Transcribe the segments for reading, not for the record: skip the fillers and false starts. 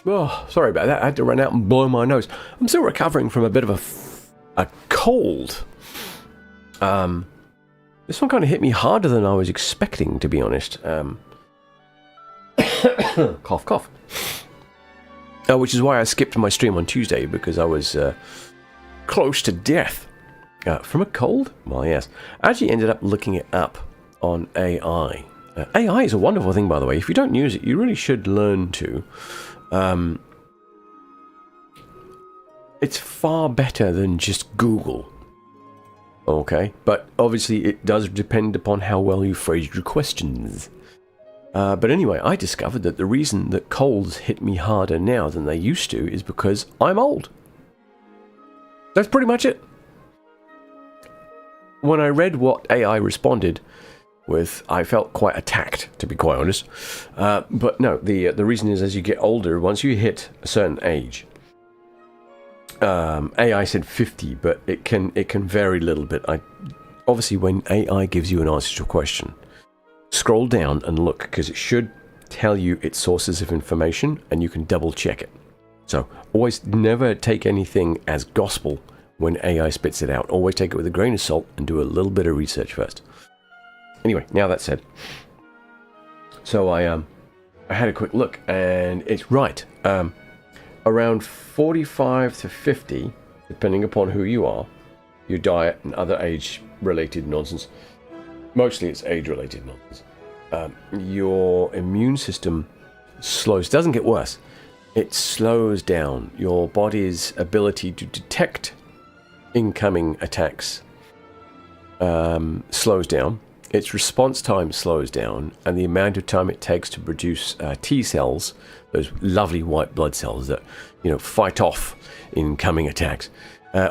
Oh, sorry about that. I had to run out and blow my nose. I'm still recovering from a bit of a cold. This one kind of hit me harder than I was expecting, to be honest. Cough, cough. Which is why I skipped my stream on Tuesday, because I was close to death. From a cold? Well, yes. I actually ended up looking it up on AI. AI is a wonderful thing, by the way. If you don't use it, you really should learn to. It's far better than just Google. Okay? But obviously it does depend upon how well you phrase your questions. But anyway, I discovered that the reason that colds hit me harder now than they used to is because I'm old. That's pretty much it. When I read what AI responded with, I felt quite attacked, to be quite honest. But no, the reason is as you get older, once you hit a certain age, AI said 50, but it can vary a little bit. Obviously, when AI gives you an answer to a question, scroll down and look, because it should tell you its sources of information, and you can double check it. So always never take anything as gospel when AI spits it out. Always take it with a grain of salt and do a little bit of research first. Anyway, now that said, so I had a quick look, and it's right. Around 45 to 50, depending upon who you are, your diet and other age-related nonsense. Mostly it's age-related nonsense. Your immune system doesn't get worse. It slows down. Your body's ability to detect incoming attacks slows down. Its response time slows down, and the amount of time it takes to produce T cells, those lovely white blood cells that fight off incoming attacks,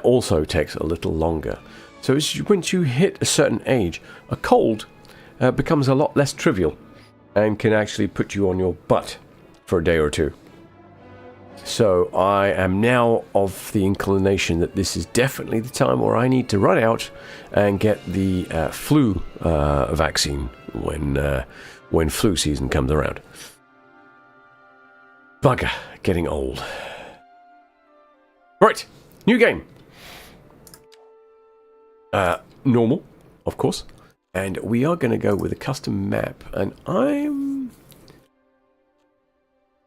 also takes a little longer. So once you hit a certain age, a cold becomes a lot less trivial and can actually put you on your butt for a day or two. So I am now of the inclination that this is definitely the time where I need to run out and get the flu vaccine when flu season comes around. Bugger, getting old. Right, new game. Normal, of course. And we are going to go with a custom map. And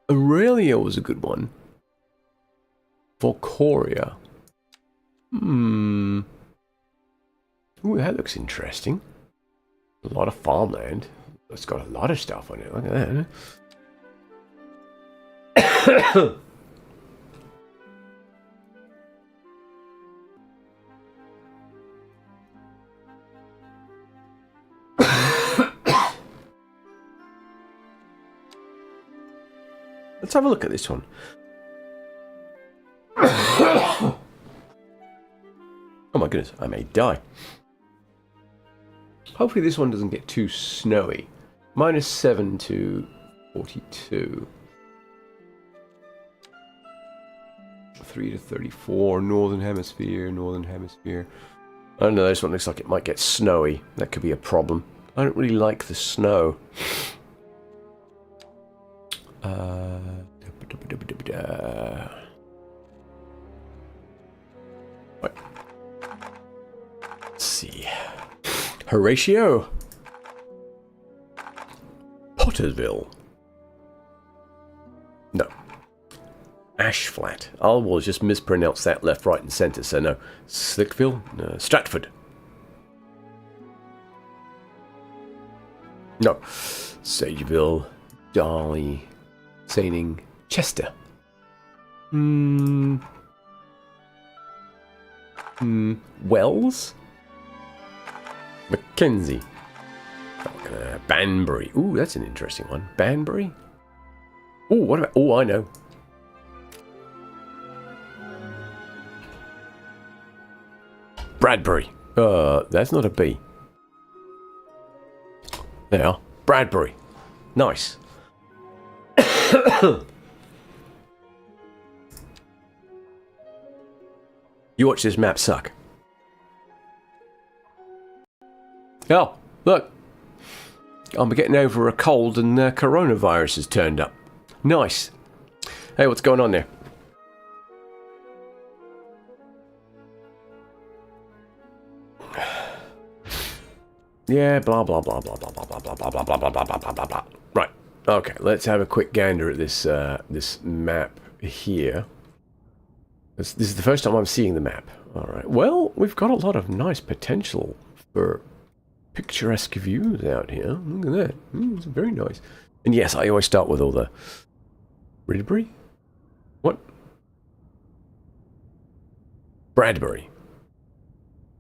Aurelia was a good one. For Korea. Ooh, that looks interesting. A lot of farmland. It's got a lot of stuff on it. Look at that. Let's have a look at this one. Oh my goodness, I may die. Hopefully this one doesn't get too snowy. -7 to 42. 3 to 34, northern hemisphere. I don't know, this one looks like it might get snowy. That could be a problem. I don't really like the snow. Let's see. Horatio. Pottersville. No. Ashflat. I will just mispronounce that left, right, and centre. So no. Slickville? No. Stratford. No. Sageville. Darley. Saining. Chester. Wells? Mackenzie. Banbury. Ooh, that's an interesting one. Banbury? Ooh, what about... Oh, I know. Bradbury. That's not a B. There. You are. Bradbury. Nice. You watch this map suck. Oh, look. I'm getting over a cold and coronavirus has turned up. Nice. Hey, what's going on there? Yeah, blah blah blah blah blah blah blah blah blah blah blah blah blah blah blah blah. Right. Okay, let's have a quick gander at this this map here. This is the first time I'm seeing the map. All right. Well, we've got a lot of nice potential for picturesque views out here. Look at that. It's very nice. And yes, I always start with all the Bradbury. What? Bradbury.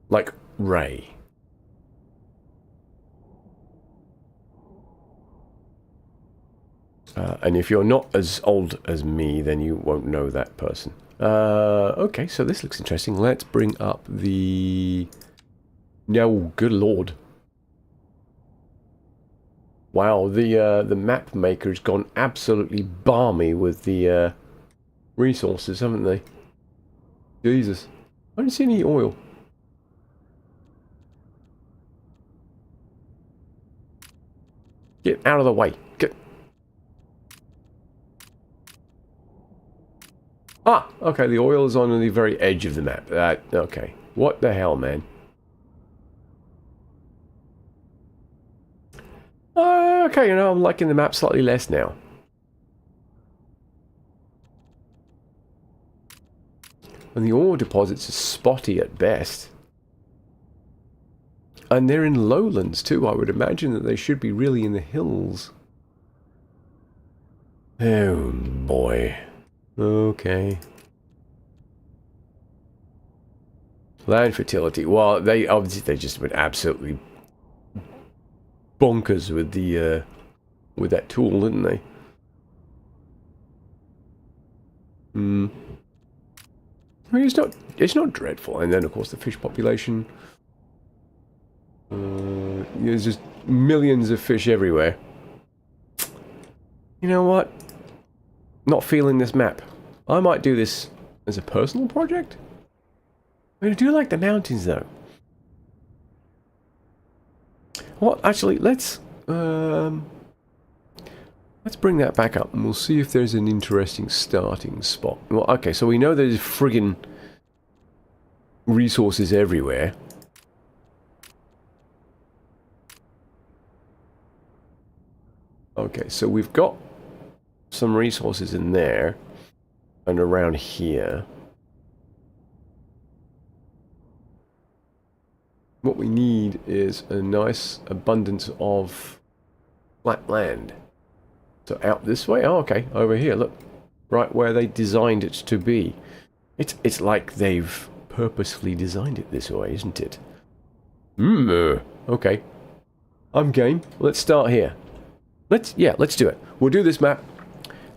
Like Ray. And if you're not as old as me, then you won't know that person. Okay, so this looks interesting. Let's bring up the... No, good lord. Wow, the map maker's gone absolutely balmy with the resources, haven't they? Jesus. I don't see any oil. Get out of the way. Get... Ah, okay, the oil is on the very edge of the map. Okay. What the hell, man? Okay, you know, I'm liking the map slightly less now. And the ore deposits are spotty at best. And they're in lowlands too. I would imagine that they should be really in the hills. Oh boy. Okay. Land fertility. Well, they obviously they just went absolutely bonkers with the with that tool, didn't they? I mean, it's not dreadful. And then of course the fish population. There's just millions of fish everywhere. You know what? Not feeling this map. I might do this as a personal project. I mean, I do like the mountains, though. Well, actually, let's bring that back up, and we'll see if there's an interesting starting spot. Well, okay, so we know there's friggin' resources everywhere. Okay, so we've got some resources in there and around here. What we need is a nice abundance of flat land. So out this way? Oh, okay, over here, look. Right where they designed it to be. It's like they've purposefully designed it this way, isn't it? Okay. I'm game. Let's start here. Let's do it. We'll do this map.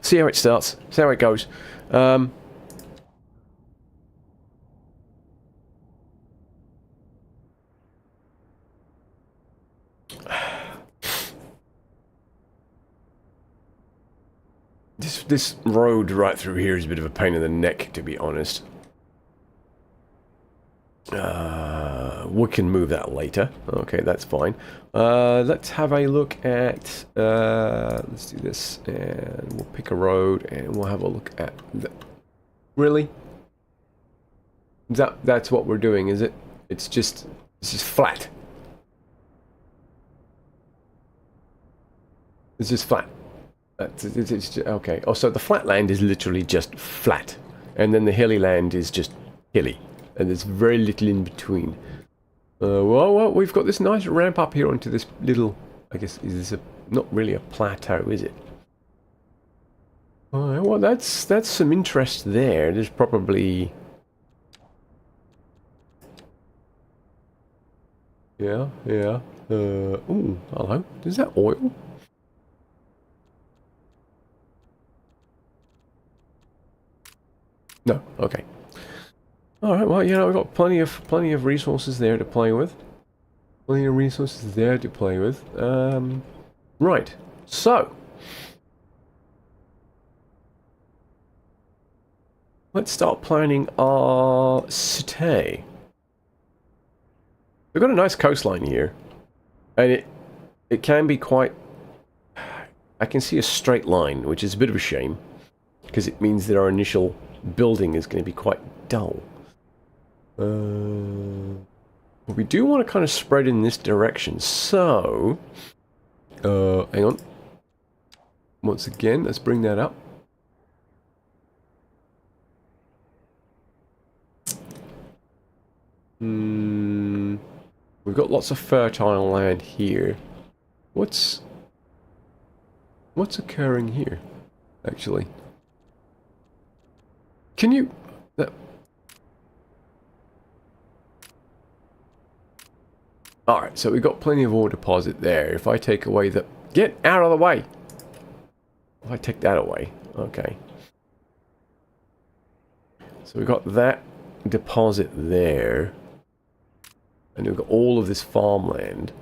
See how it starts. See how it goes. This road right through here is a bit of a pain in the neck, to be honest. We can move that later. Okay, that's fine. Let's have a look at... let's do this, and we'll pick a road, and we'll have a look at... Really? That's what we're doing, is it? It's just flat. It's just flat. It's okay. Oh, so the flat land is literally just flat, and then the hilly land is just hilly, and there's very little in between. Well, we've got this nice ramp up here onto this little... I guess is this not really a plateau, is it? Alright, well, that's some interest there. There's probably... Yeah. Ooh, hello. Is that oil? No. Okay. All right. Well, you know, we've got plenty of resources there to play with. Right. So, let's start planning our city. We've got a nice coastline here, and it can be quite... I can see a straight line, which is a bit of a shame. because it means that our initial building is going to be quite dull. But we do want to kind of spread in this direction, so hang on. Once again, let's bring that up. We've got lots of fertile land here. What's occurring here, actually? Can you... Alright, so we've got plenty of ore deposit there. If I take away the... Get out of the way! If I take that away, okay. So we've got that deposit there. And we've got all of this farmland.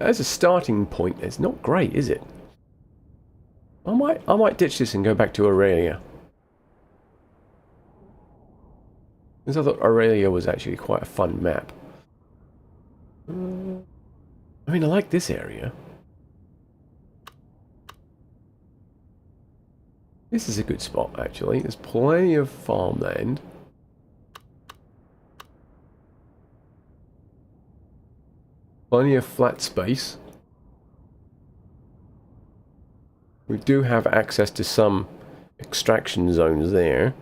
As a starting point, it's not great, is it? I might ditch this and go back to Aurelia. Because I thought Aurelia was actually quite a fun map. I mean, I like this area. This is a good spot, actually. There's plenty of farmland. Plenty of flat space. We do have access to some extraction zones there.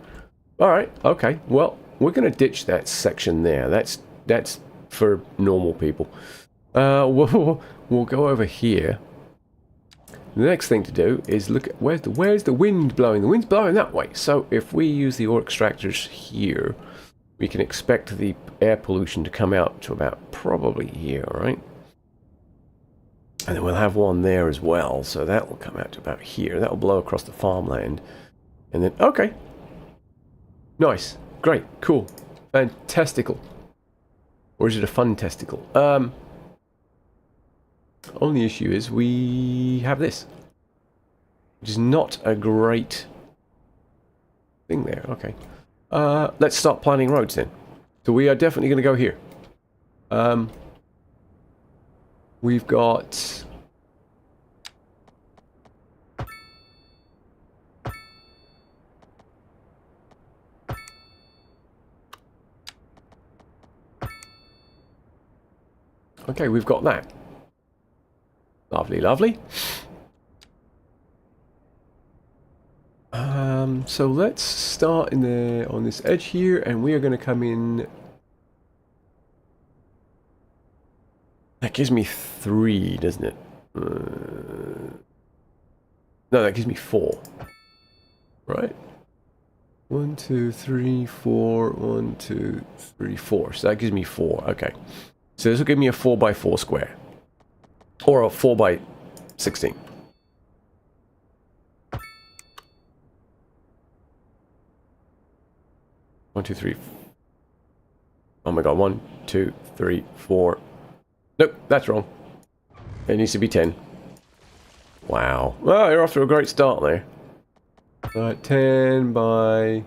Alright, okay. Well, we're going to ditch that section there. That's for normal people. We'll go over here. The next thing to do is look at where's the wind blowing? The wind's blowing that way. So if we use the ore extractors here, we can expect the air pollution to come out to about probably here, right? And then we'll have one there as well, so that will come out to about here. That will blow across the farmland. And then, okay. Nice. Great. Cool. Fantastical. Or is it a fun testicle? Only issue is we have this. Which is not a great thing there. Okay. Let's start planning roads then. So we are definitely going to go here. We've got... Okay, we've got that. Lovely, lovely. So let's start in on this edge here, and we are going to come in. That gives me 3, doesn't it? No, that gives me 4. Right? 1, 2, 3, 4. 1, 2, 3, 4. So that gives me 4. Okay. So this will give me a 4x4 square. Or a 4x16. One, two, three. Oh my god, 1, 2, 3, 4. Nope, that's wrong. It needs to be 10. Wow. Well, you're off to a great start there. 10 by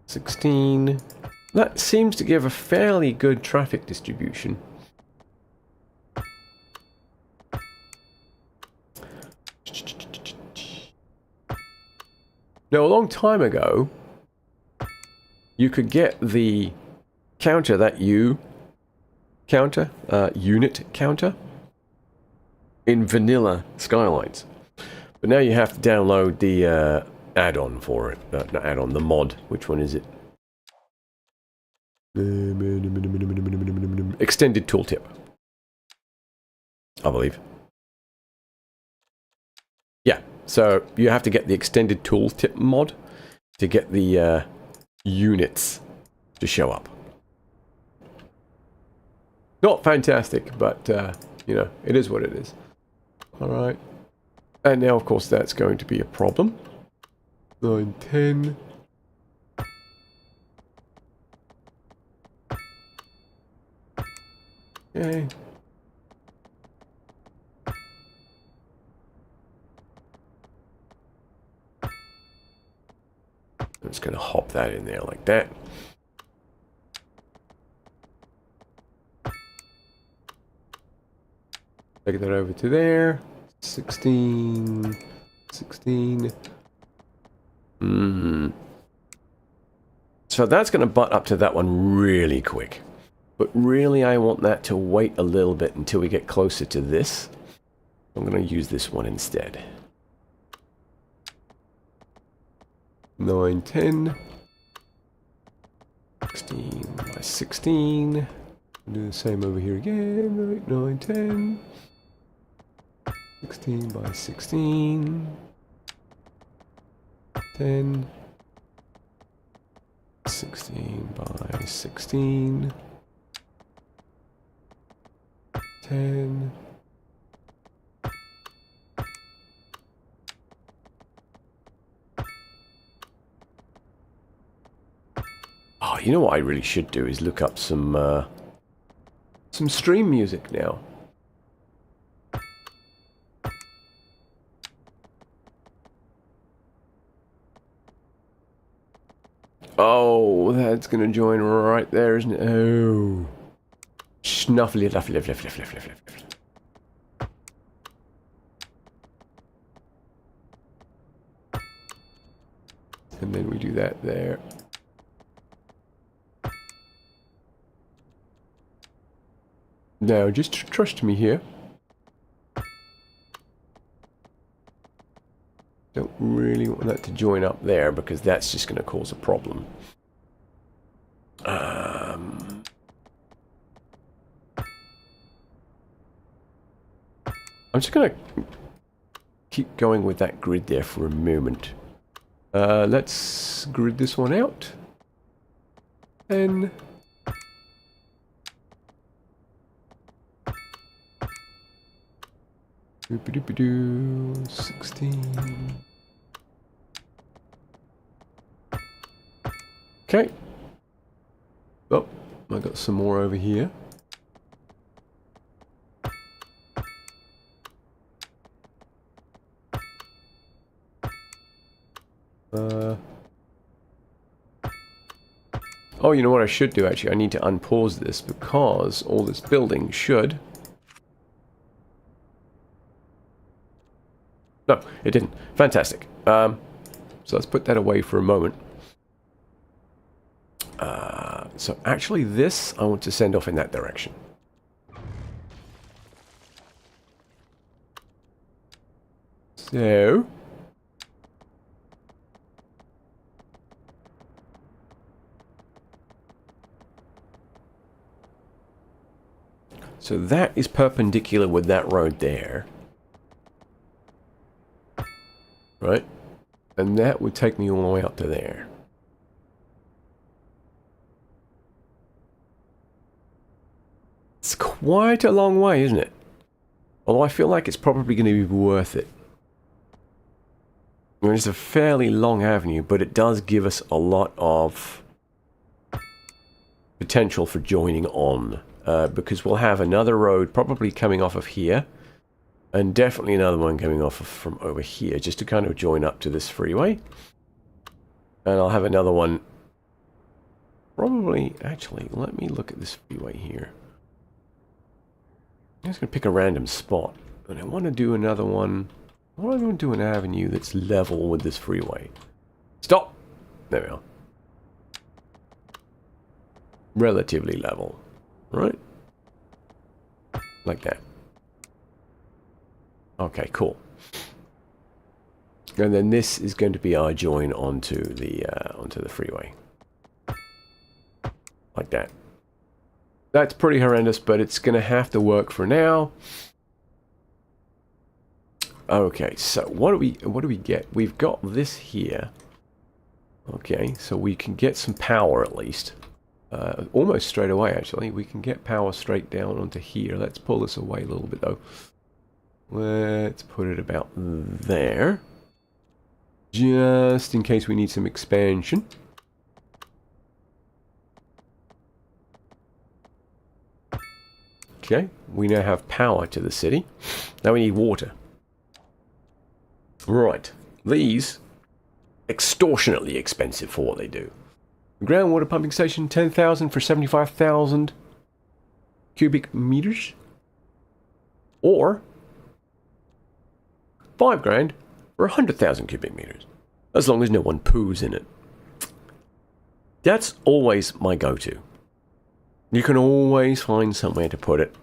16. That seems to give a fairly good traffic distribution. Now, a long time ago, you could get the counter that you counter, unit counter, in vanilla Skylines. But now you have to download the add-on for it. Not add-on, the mod. Which one is it? Extended tooltip, I believe. Yeah, so you have to get the extended tooltip mod to get the units to show up. Not fantastic, but you know, it is what it is. Alright. And now, of course, that's going to be a problem. 9, 10. Okay. I'm just going to hop that in there like that. Take that over to there. 16. 16. So that's going to butt up to that one really quick. But really I want that to wait a little bit until we get closer to this. I'm going to use this one instead. 9, 10. 16 by 16. Do the same over here again. 8, 9, 10. 16 by 16. 10. 16 by 16. 10. Oh, you know what I really should do is look up some stream music now. Oh, that's gonna join right there, isn't it? Oh. Snuffly, fluffly, fluffly, fluffly, fluffly. And then we do that there. Now, just trust me here. Don't really want that to join up there because that's just going to cause a problem. I'm just going to keep going with that grid there for a moment. Let's grid this one out. 10. Doop-a-doop-a-doo, 16. Okay. Oh, I got some more over here. Oh, you know what I should do actually? I need to unpause this because all this building should... No, it didn't. Fantastic. So let's put that away for a moment. So actually this, I want to send off in that direction. So... So that is perpendicular with that road there. Right? And that would take me all the way up to there. It's quite a long way, isn't it? Although I feel like it's probably going to be worth it. I mean, it's a fairly long avenue, but it does give us a lot of potential for joining on. Because we'll have another road probably coming off of here. And definitely another one coming off of from over here, just to kind of join up to this freeway. And I'll have another one. Probably, actually, let me look at this freeway here. I'm just going to pick a random spot. And I want to do another one. I want to do an avenue that's level with this freeway. Stop! There we are. Relatively level. Right? Like that. Okay, cool. And then this is going to be our join onto the freeway. Like that. That's pretty horrendous, but it's going to have to work for now. Okay, so what do we get? We've got this here. Okay, so we can get some power at least. Almost straight away, actually. We can get power straight down onto here. Let's pull this away a little bit, though. Let's put it about there. Just in case we need some expansion. Okay, we now have power to the city. Now we need water. Right, these extortionately expensive for what they do. Groundwater pumping station, 10,000 for 75,000 cubic meters. Or 5 grand for 100,000 cubic meters, as long as no one poos in it. That's always my go-to. You can always find somewhere to put it.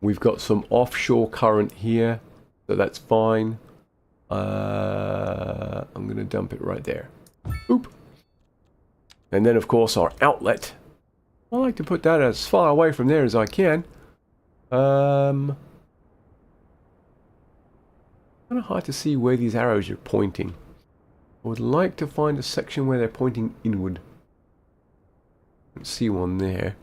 We've got some offshore current here, so that's fine. I'm going to dump it right there. Oop. And then, of course, our outlet. I like to put that as far away from there as I can. Kind of hard to see where these arrows are pointing. I would like to find a section where they're pointing inward. Let's see one there.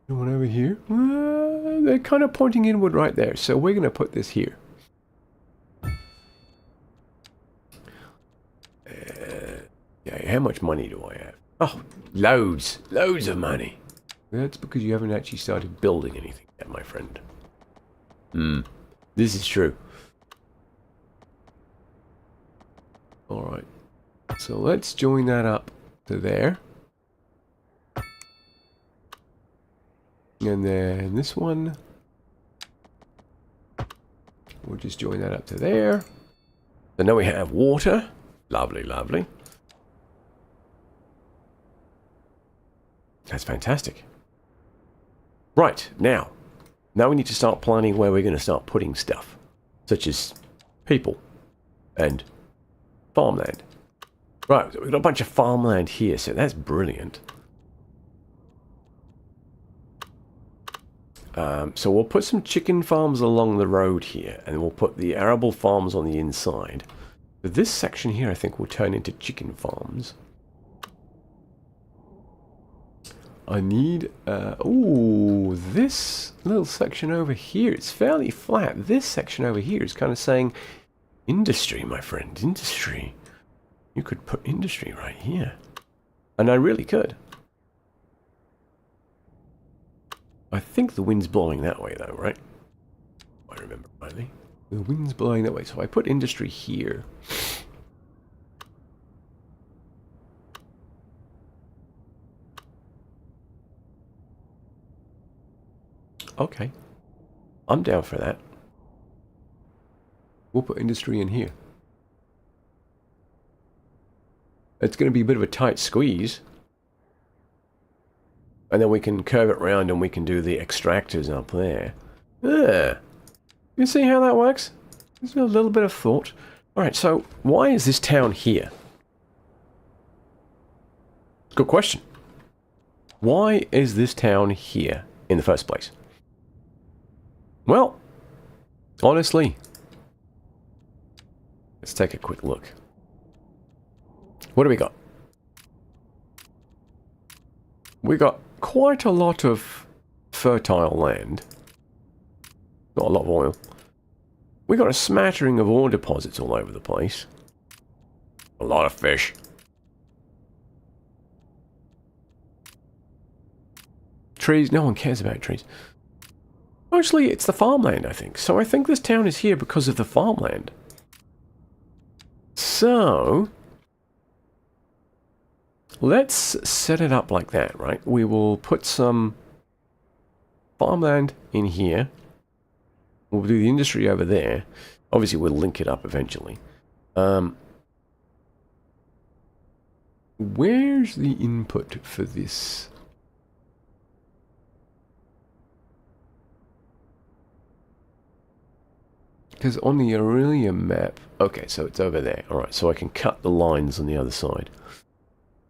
One over here. They're kind of pointing inward right there, so we're going to put this here. Yeah, how much money do I have? Oh, loads. Loads of money. That's because you haven't actually started building anything yet, my friend. This is true. Alright. So let's join that up to there. And then this one. We'll just join that up to there. So now we have water. Lovely, lovely. That's fantastic. Right, now we need to start planning where we're going to start putting stuff, such as people and farmland. Right, we've got a bunch of farmland here, so that's brilliant. So we'll put some chicken farms along the road here, and we'll put the arable farms on the inside. But this section here, I think, will turn into chicken farms. I need, ooh, this little section over here, it's fairly flat. This section over here is kind of saying, industry, my friend, industry. You could put industry right here. And I really could. I think the wind's blowing that way though, right? I remember rightly. The wind's blowing that way, so I put industry here. Okay, I'm down for that. We'll put industry in here. It's going to be a bit of a tight squeeze. And then we can curve it round and we can do the extractors up there. Yeah. You see how that works? There's a little bit of thought. Alright, so why is this town here? Good question. Why is this town here in the first place? Well, honestly, let's take a quick look. What do we got? We got quite a lot of fertile land. Got a lot of oil. We got a smattering of ore deposits all over the place. A lot of fish. Trees, no one cares about trees. Actually, it's the farmland, I think. So I think this town is here because of the farmland. So let's set it up like that, right? We will put some farmland in here. We'll do the industry over there. Obviously, we'll link it up eventually. Where's the input for this? Because on the Aurelia map... Okay, so it's over there. Alright, so I can cut the lines on the other side.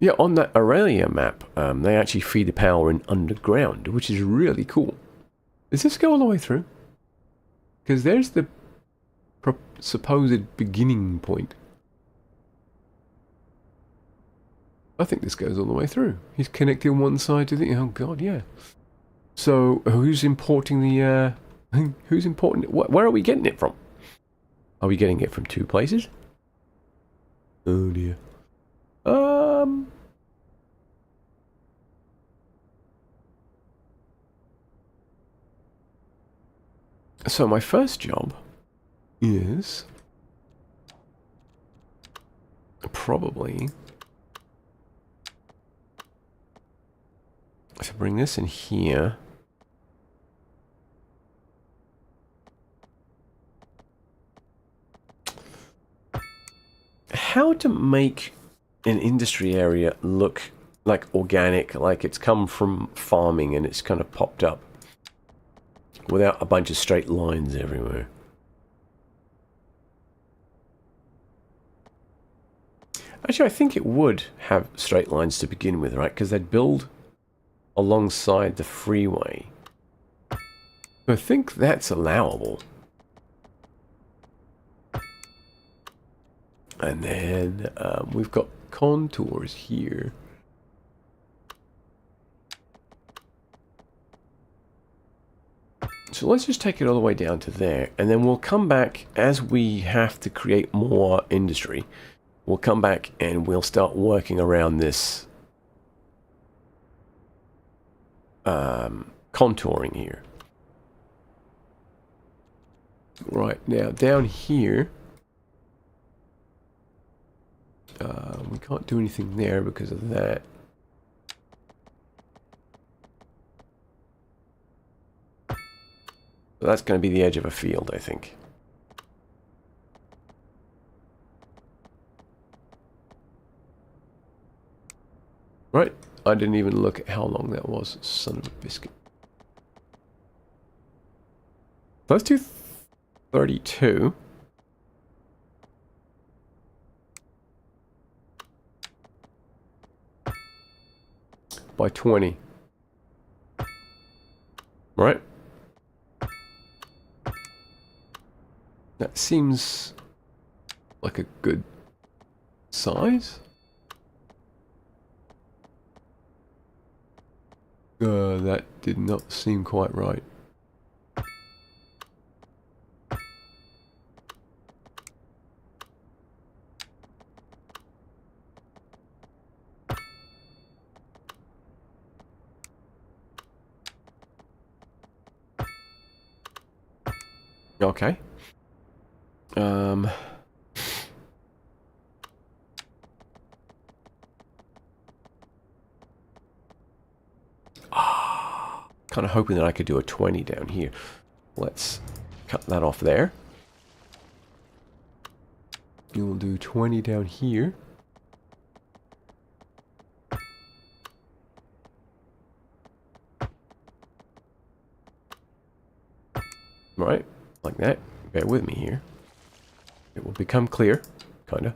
Yeah, on that Aurelia map, they actually feed the power in underground, which is really cool. Does this go all the way through? Because there's the supposed beginning point. I think this goes all the way through. He's connecting one side to the... Oh god, yeah. So, who's importing the... Who's importing it? Where are we getting it from? Are we getting it from two places? Oh dear. So my first job is probably to bring this in here. to make an industry area look like organic, like it's come from farming and it's kind of popped up without a bunch of straight lines everywhere. Actually, I think it would have straight lines to begin with, right? Because they'd build alongside the freeway. I think that's allowable. And then we've got contours here. So let's just take it all the way down to there, and then we'll come back as we have to create more industry. We'll come back and we'll start working around this contouring here. Right, now down here, we can't do anything there because of that. So that's going to be the edge of a field, I think. Right, I didn't even look at how long that was, son of a biscuit. Let's do 32. By 20. Right? That seems like a good size. That did not seem quite right. Okay. Kind of hoping that I could do a 20 down here. Let's cut that off there. You'll do 20 down here. Right, like that. Bear with me here. It will become clear, kind of.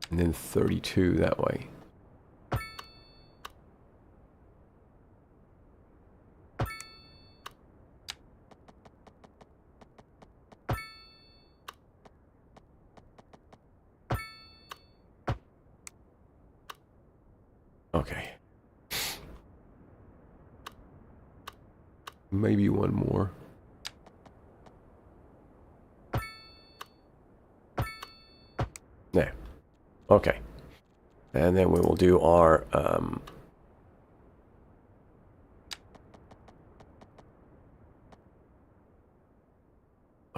And then 32 that way. Okay. Maybe one more. There. Okay. And then we will do our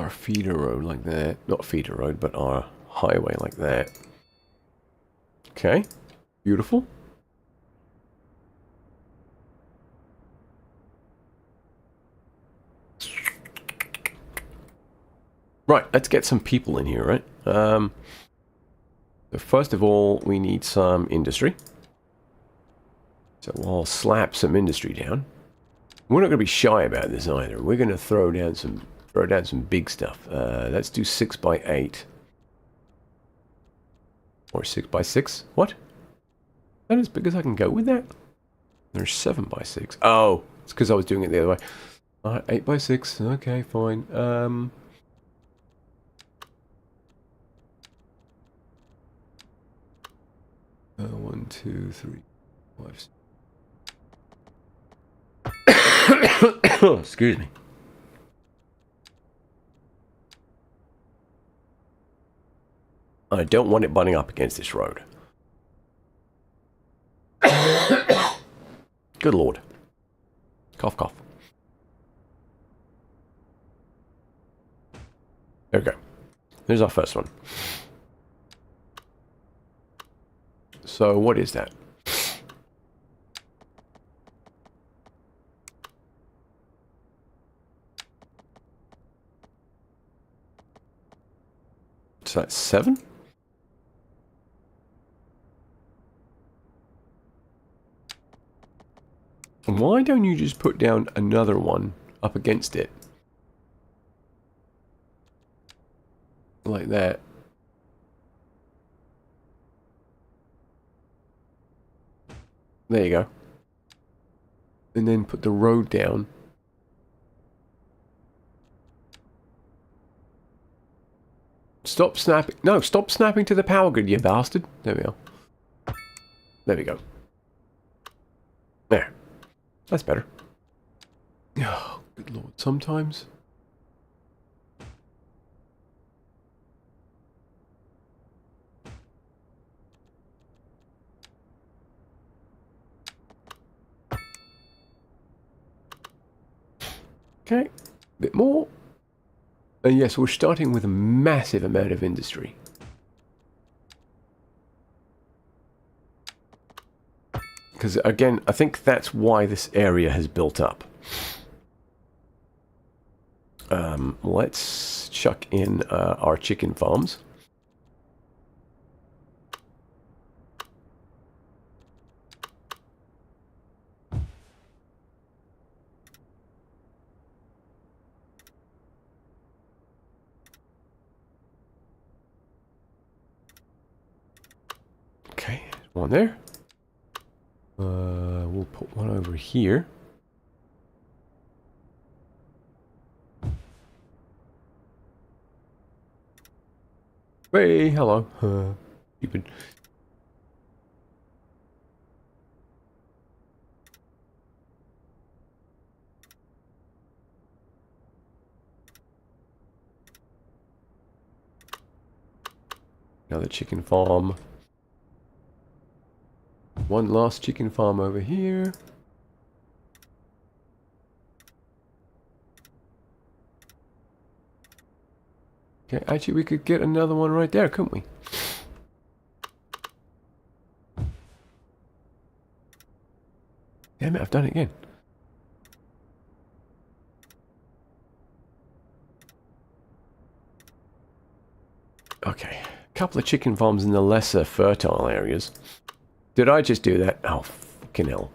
feeder road like that. Not feeder road, but our highway like that. Okay. Beautiful. Right, let's get some people in here, right? So first of all, we need some industry. So we'll slap some industry down. We're not going to be shy about this either. We're going to throw down some big stuff. Let's do 6 by 8 or 6 by 6. What? Is that as big as I can go with that? There's 7 by 6. Oh, it's because I was doing it the other way. All right, 8 by 6. Okay, fine. 1, 2, 3, 5. Excuse me. I don't want it butting up against this road. Good Lord. Cough, cough. There we go. There's our first one. So what is that? So that's 7. Why don't you just put down another one up against it? Like that. There you go. And then put the road down. Stop snapping. No, stop snapping to the power grid, you bastard. There we go. There we go. There. That's better. Oh, good lord. Sometimes. Okay. A bit more. And yes, we're starting with a massive amount of industry. Because, again, I think that's why this area has built up. Let's chuck in our chicken farms. Okay, one there. We'll put one over here. Hey, hello. Stupid. Another chicken farm. One last chicken farm over here. Okay, actually we could get another one right there, couldn't we? Damn it, I've done it again. Okay, a couple of chicken farms in the lesser fertile areas. Did I just do that? Oh, fucking hell.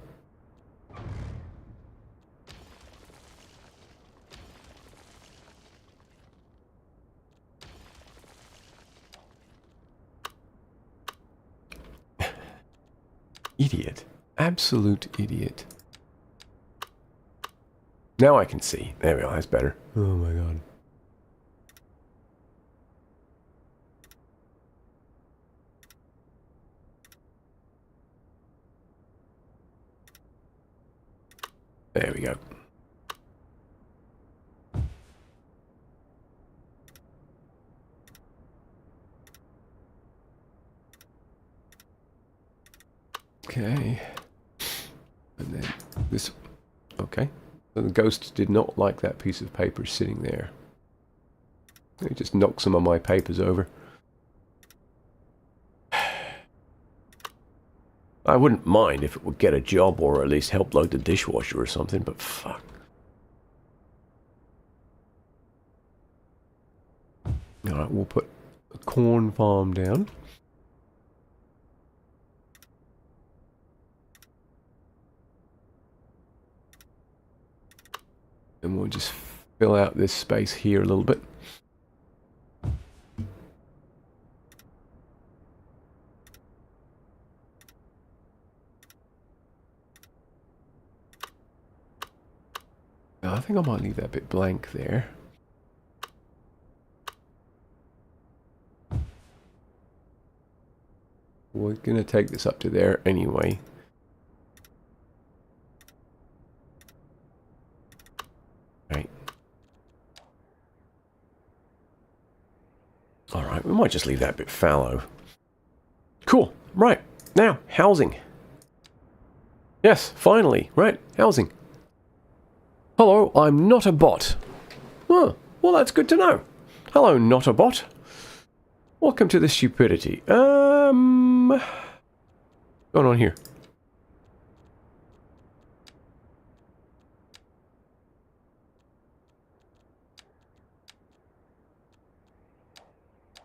Idiot. Absolute idiot. Now I can see. There we are, that's better. Oh my god. There we go. Okay. And then this. Okay. So the ghost did not like that piece of paper sitting there. He just knocked some of my papers over. I wouldn't mind if it would get a job or at least help load the dishwasher or something, but fuck. Alright, we'll put a corn farm down. And we'll just fill out this space here a little bit. Now, I think I might leave that bit blank there. We're going to take this up to there anyway. Right. Alright, we might just leave that bit fallow. Cool. Right. Now, housing. Yes, finally. Right, housing. Hello, I'm not a bot. Oh, well that's good to know. Hello, not a bot. Welcome to the stupidity. What's going on here?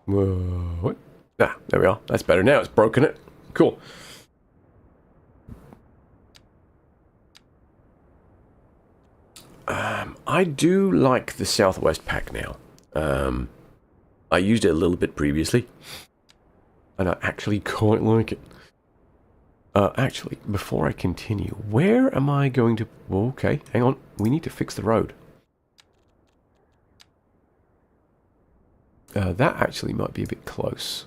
What? Ah, there we are. That's better now. It's broken it. Cool. I do like the Southwest pack now. I used it a little bit previously, and I actually quite like it. Actually, before I continue, where am I going to... Okay, hang on. We need to fix the road. That actually might be a bit close.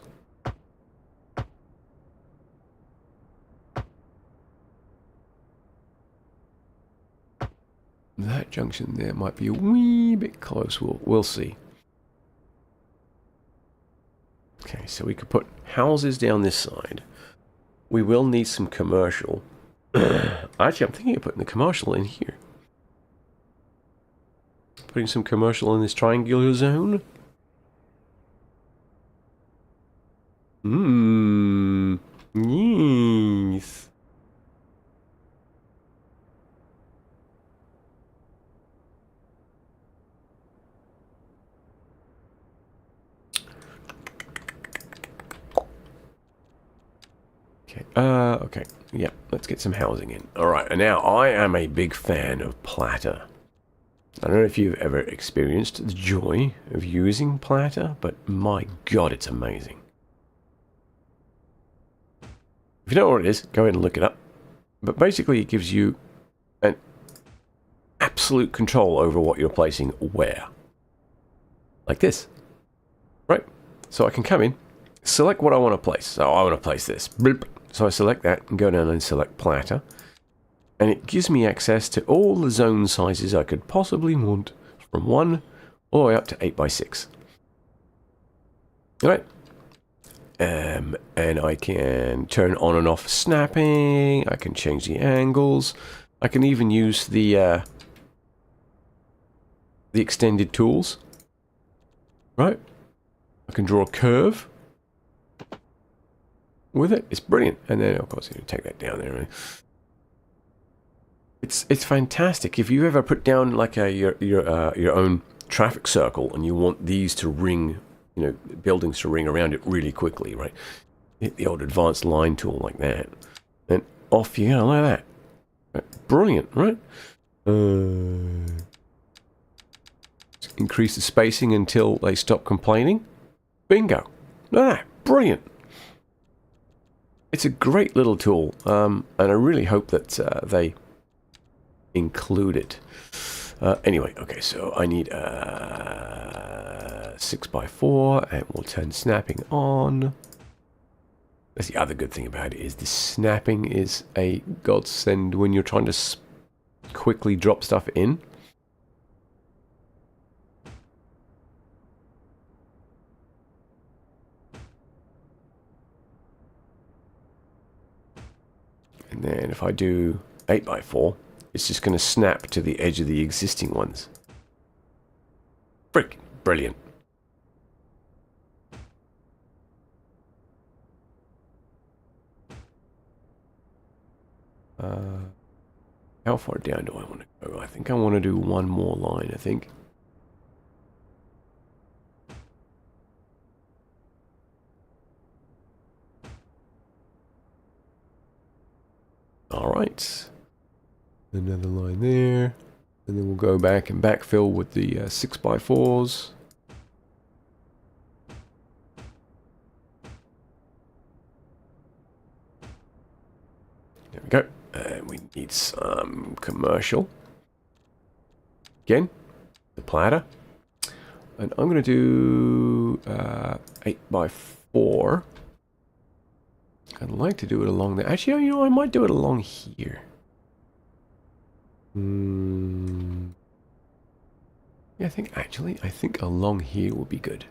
That junction there might be a wee bit close. We'll see. Okay, so we could put houses down this side. We will need some commercial. Actually, I'm thinking of putting the commercial in here. Putting some commercial in this triangular zone. Yes. Okay. Yeah, let's get some housing in. Alright, and now I am a big fan of platter. I don't know if you've ever experienced the joy of using platter, but my god, it's amazing. If you don't know what it is, go ahead and look it up. But basically it gives you an absolute control over what you're placing where. Like this. Right? So I can come in, select what I want to place. So I want to place this. So I select that and go down and select platter. And it gives me access to all the zone sizes I could possibly want, from 1 all the way up to 8x6. Alright. And I can turn on and off snapping. I can change the angles. I can even use the extended tools. Right. I can draw a curve with it. It's brilliant. And then, of course, you can take that down there. Right? It's fantastic. If you ever put down like your own traffic circle and you want these to ring, you know, buildings to ring around it really quickly, right? Hit the old advanced line tool like that, and off you go like that. Right? Brilliant, right? Increase the spacing until they stop complaining. Bingo. Look at that. Brilliant. It's a great little tool, and I really hope that they include it. Anyway, okay, so I need 6x4, and we'll turn snapping on. That's the other good thing about it, is the snapping is a godsend when you're trying to quickly drop stuff in. And then if I do 8x4, it's just going to snap to the edge of the existing ones. Freaking brilliant. How far down do I want to go? I think I want to do one more line, I think. Alright. Another line there. And then we'll go back and backfill with the 6x4s. There we go. And we need some commercial. Again, the platter. And I'm going to do 8x4. I'd like to do it along there. Actually, you know, I might do it along here. Yeah, I think along here would be good.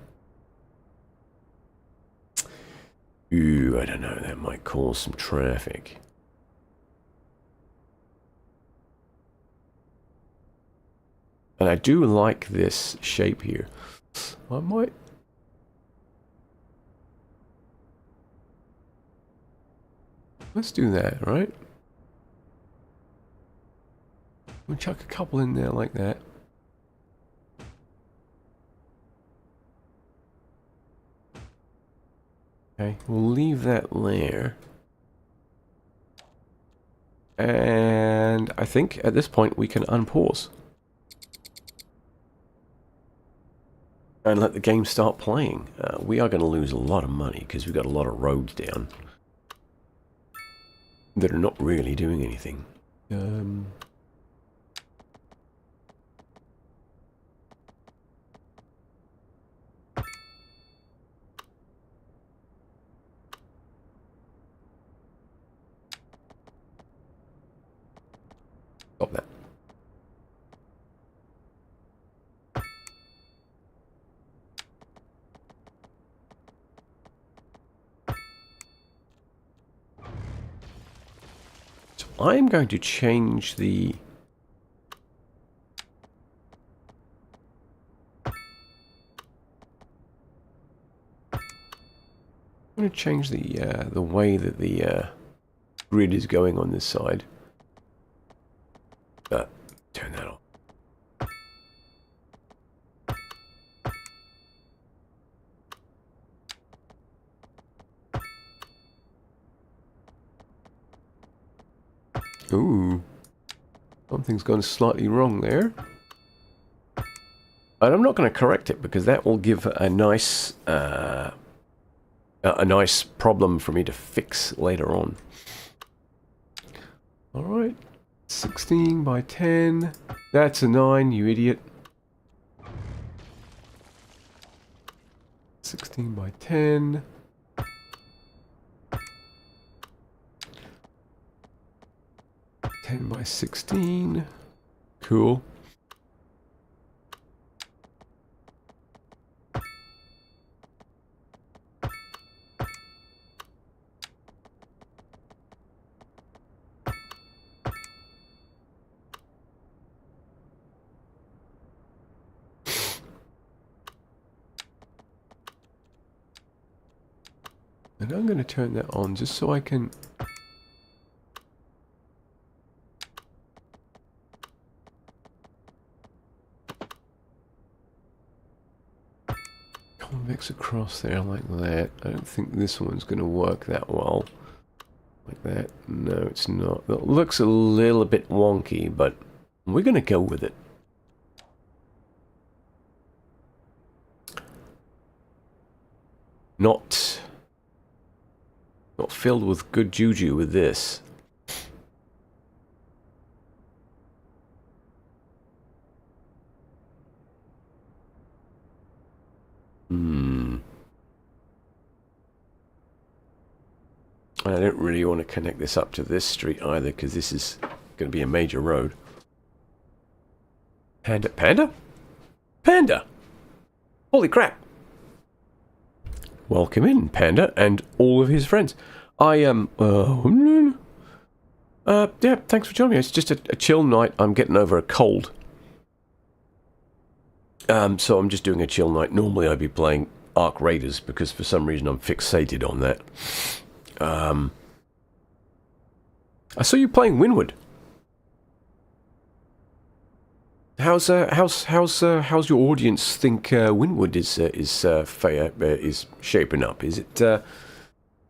Ooh, I don't know. That might cause some traffic. And I do like this shape here. I might... Let's do that, right? We'll chuck a couple in there like that. Okay, we'll leave that there. And I think at this point we can unpause. And let the game start playing. We are going to lose a lot of money because we've got a lot of roads down that are not really doing anything. Stop that. So I'm going to change the... I'm going to change the way that the grid is going on this side. Turn that off. Ooh. Something's gone slightly wrong there. And I'm not going to correct it because that will give a nice problem for me to fix later on. Alright. 16 by 10. That's a 9, you idiot. 16 by 10. By 16. Cool. And I'm going to turn that on just so I can... convex across there like that. I don't think this one's going to work that well. Like that. No, it's not. It looks a little bit wonky, but we're going to go with it. Not filled with good juju with this. I don't really want to connect this up to this street either because this is going to be a major road. Panda? Panda? Panda! Holy crap! Welcome in, Panda, and all of his friends. Yeah, thanks for joining me. It's just a chill night. I'm getting over a cold. So I'm just doing a chill night. Normally I'd be playing Ark Raiders because for some reason I'm fixated on that. I saw you playing Windward. How's your audience think Windward is shaping up? Is it? Do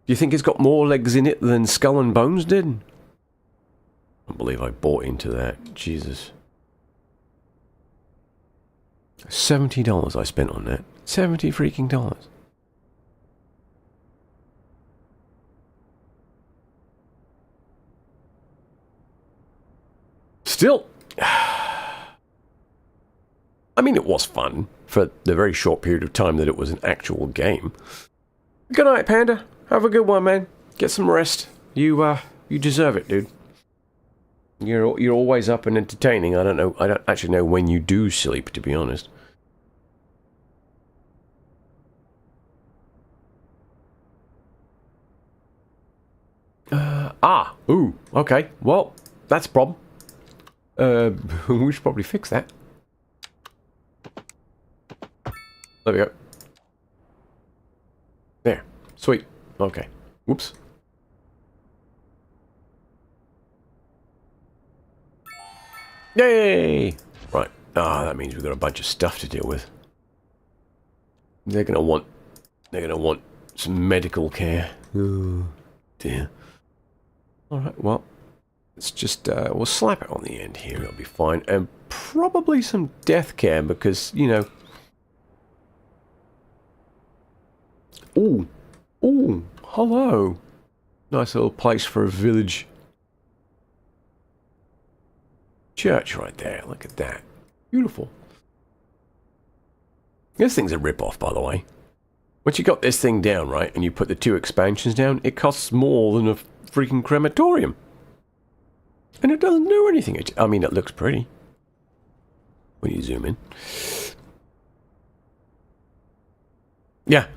you think it's got more legs in it than Skull and Bones did? I can't believe I bought into that. Jesus. $70 I spent on that. $70 freaking dollars. Still, I mean, it was fun for the very short period of time that it was an actual game. Good night, Panda. Have a good one, man. Get some rest. You deserve it, dude. You're always up and entertaining. I don't actually know when you do sleep, to be honest. Ooh, okay. Well, that's a problem. We should probably fix that. There we go. There. Sweet. Okay. Whoops. Yay! Right. That means we've got a bunch of stuff to deal with. They're gonna want some medical care. Oh, dear. Alright, well, let's just, we'll slap it on the end here, it'll be fine. And probably some death care, because, you know... Ooh, ooh, hello. Nice little place for a village church right there, look at that. Beautiful. This thing's a rip-off, by the way. Once you got this thing down, right, and you put the 2 expansions down, it costs more than a freaking crematorium. And it doesn't do anything. I mean, it looks pretty. When you zoom in. Yeah.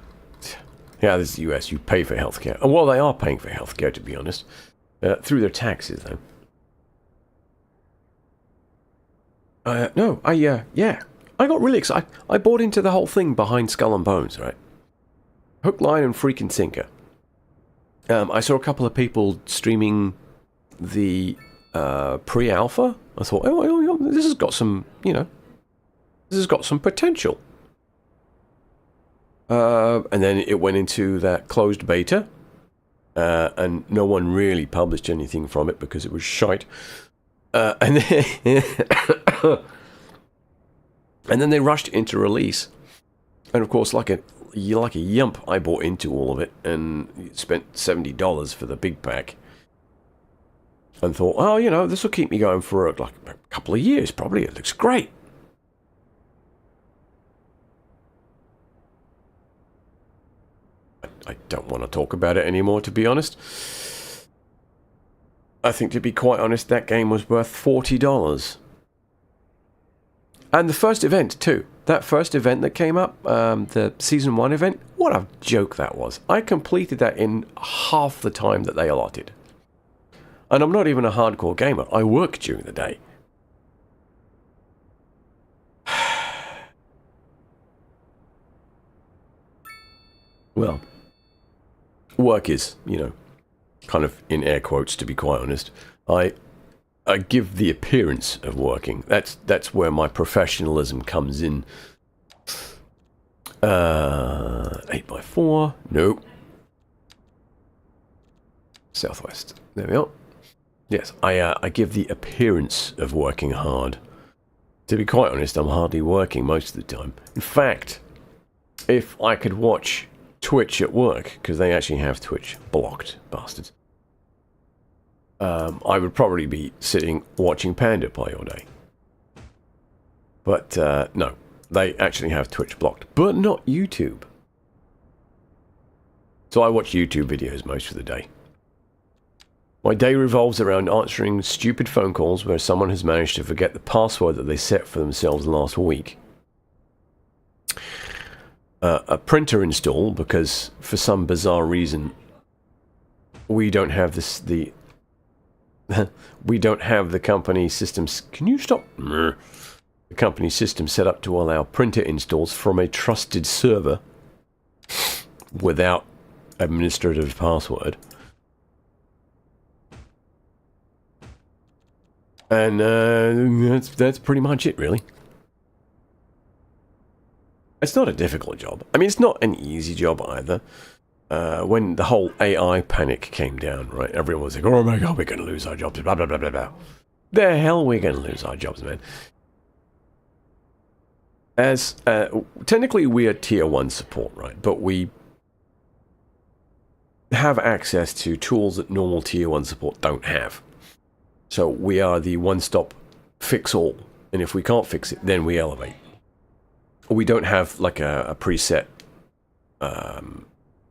Yeah, this is the US. You pay for healthcare. Well, they are paying for healthcare, to be honest. Through their taxes, though. Yeah. I got really excited. I bought into the whole thing behind Skull and Bones, right? Hook, line, and freaking sinker. I saw a couple of people streaming the pre-alpha. I thought, oh, this has got some, you know, this has got some potential. And then it went into that closed beta, and no one really published anything from it because it was shite. And then they rushed into release, and of course, like a yump, I bought into all of it and spent $70 for the big pack, and thought, oh, you know, this will keep me going for like a couple of years, probably. It looks great. I don't want to talk about it anymore, to be honest. I think, to be quite honest, that game was worth $40. And the first event, too. That first event that came up, the Season 1 event, what a joke that was. I completed that in half the time that they allotted. And I'm not even a hardcore gamer. I work during the day. Well, work is, you know, kind of in air quotes, to be quite honest. I give the appearance of working. That's where my professionalism comes in. 8x4. Nope. Southwest. There we are. Yes, I give the appearance of working hard. To be quite honest, I'm hardly working most of the time. In fact, if I could watch Twitch at work, because they actually have Twitch blocked, bastards, I would probably be sitting watching Panda play all day. But no, they actually have Twitch blocked, but not YouTube. So I watch YouTube videos most of the day. My day revolves around answering stupid phone calls where someone has managed to forget the password that they set for themselves last week. A printer install, because for some bizarre reason we don't have the company systems. Can you stop? The company system set up to allow printer installs from a trusted server without administrative password. And that's pretty much it, really. It's not a difficult job. I mean, it's not an easy job either. When the whole AI panic came down, right, everyone was like, oh my god, we're going to lose our jobs, blah, blah, blah, blah, blah. The hell we're going to lose our jobs, man. As, technically we are tier 1 support, right, but we have access to tools that normal tier 1 support don't have. So we are the one-stop fix-all, and if we can't fix it, then we elevate. We don't have like a preset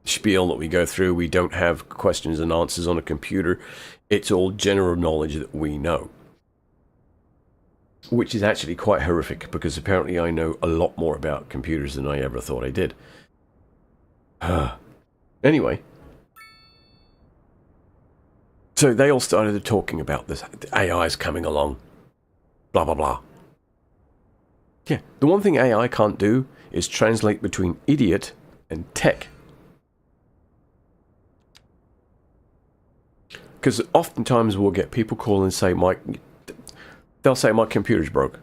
spiel that we go through. We don't have questions and answers on a computer. It's all general knowledge that we know. Which is actually quite horrific, because apparently I know a lot more about computers than I ever thought I did. Anyway. So they all started talking about this. The AI is coming along. Blah, blah, blah. Yeah, the one thing AI can't do is translate between idiot and tech. Because oftentimes we'll get people call and say, they'll say, my computer's broke.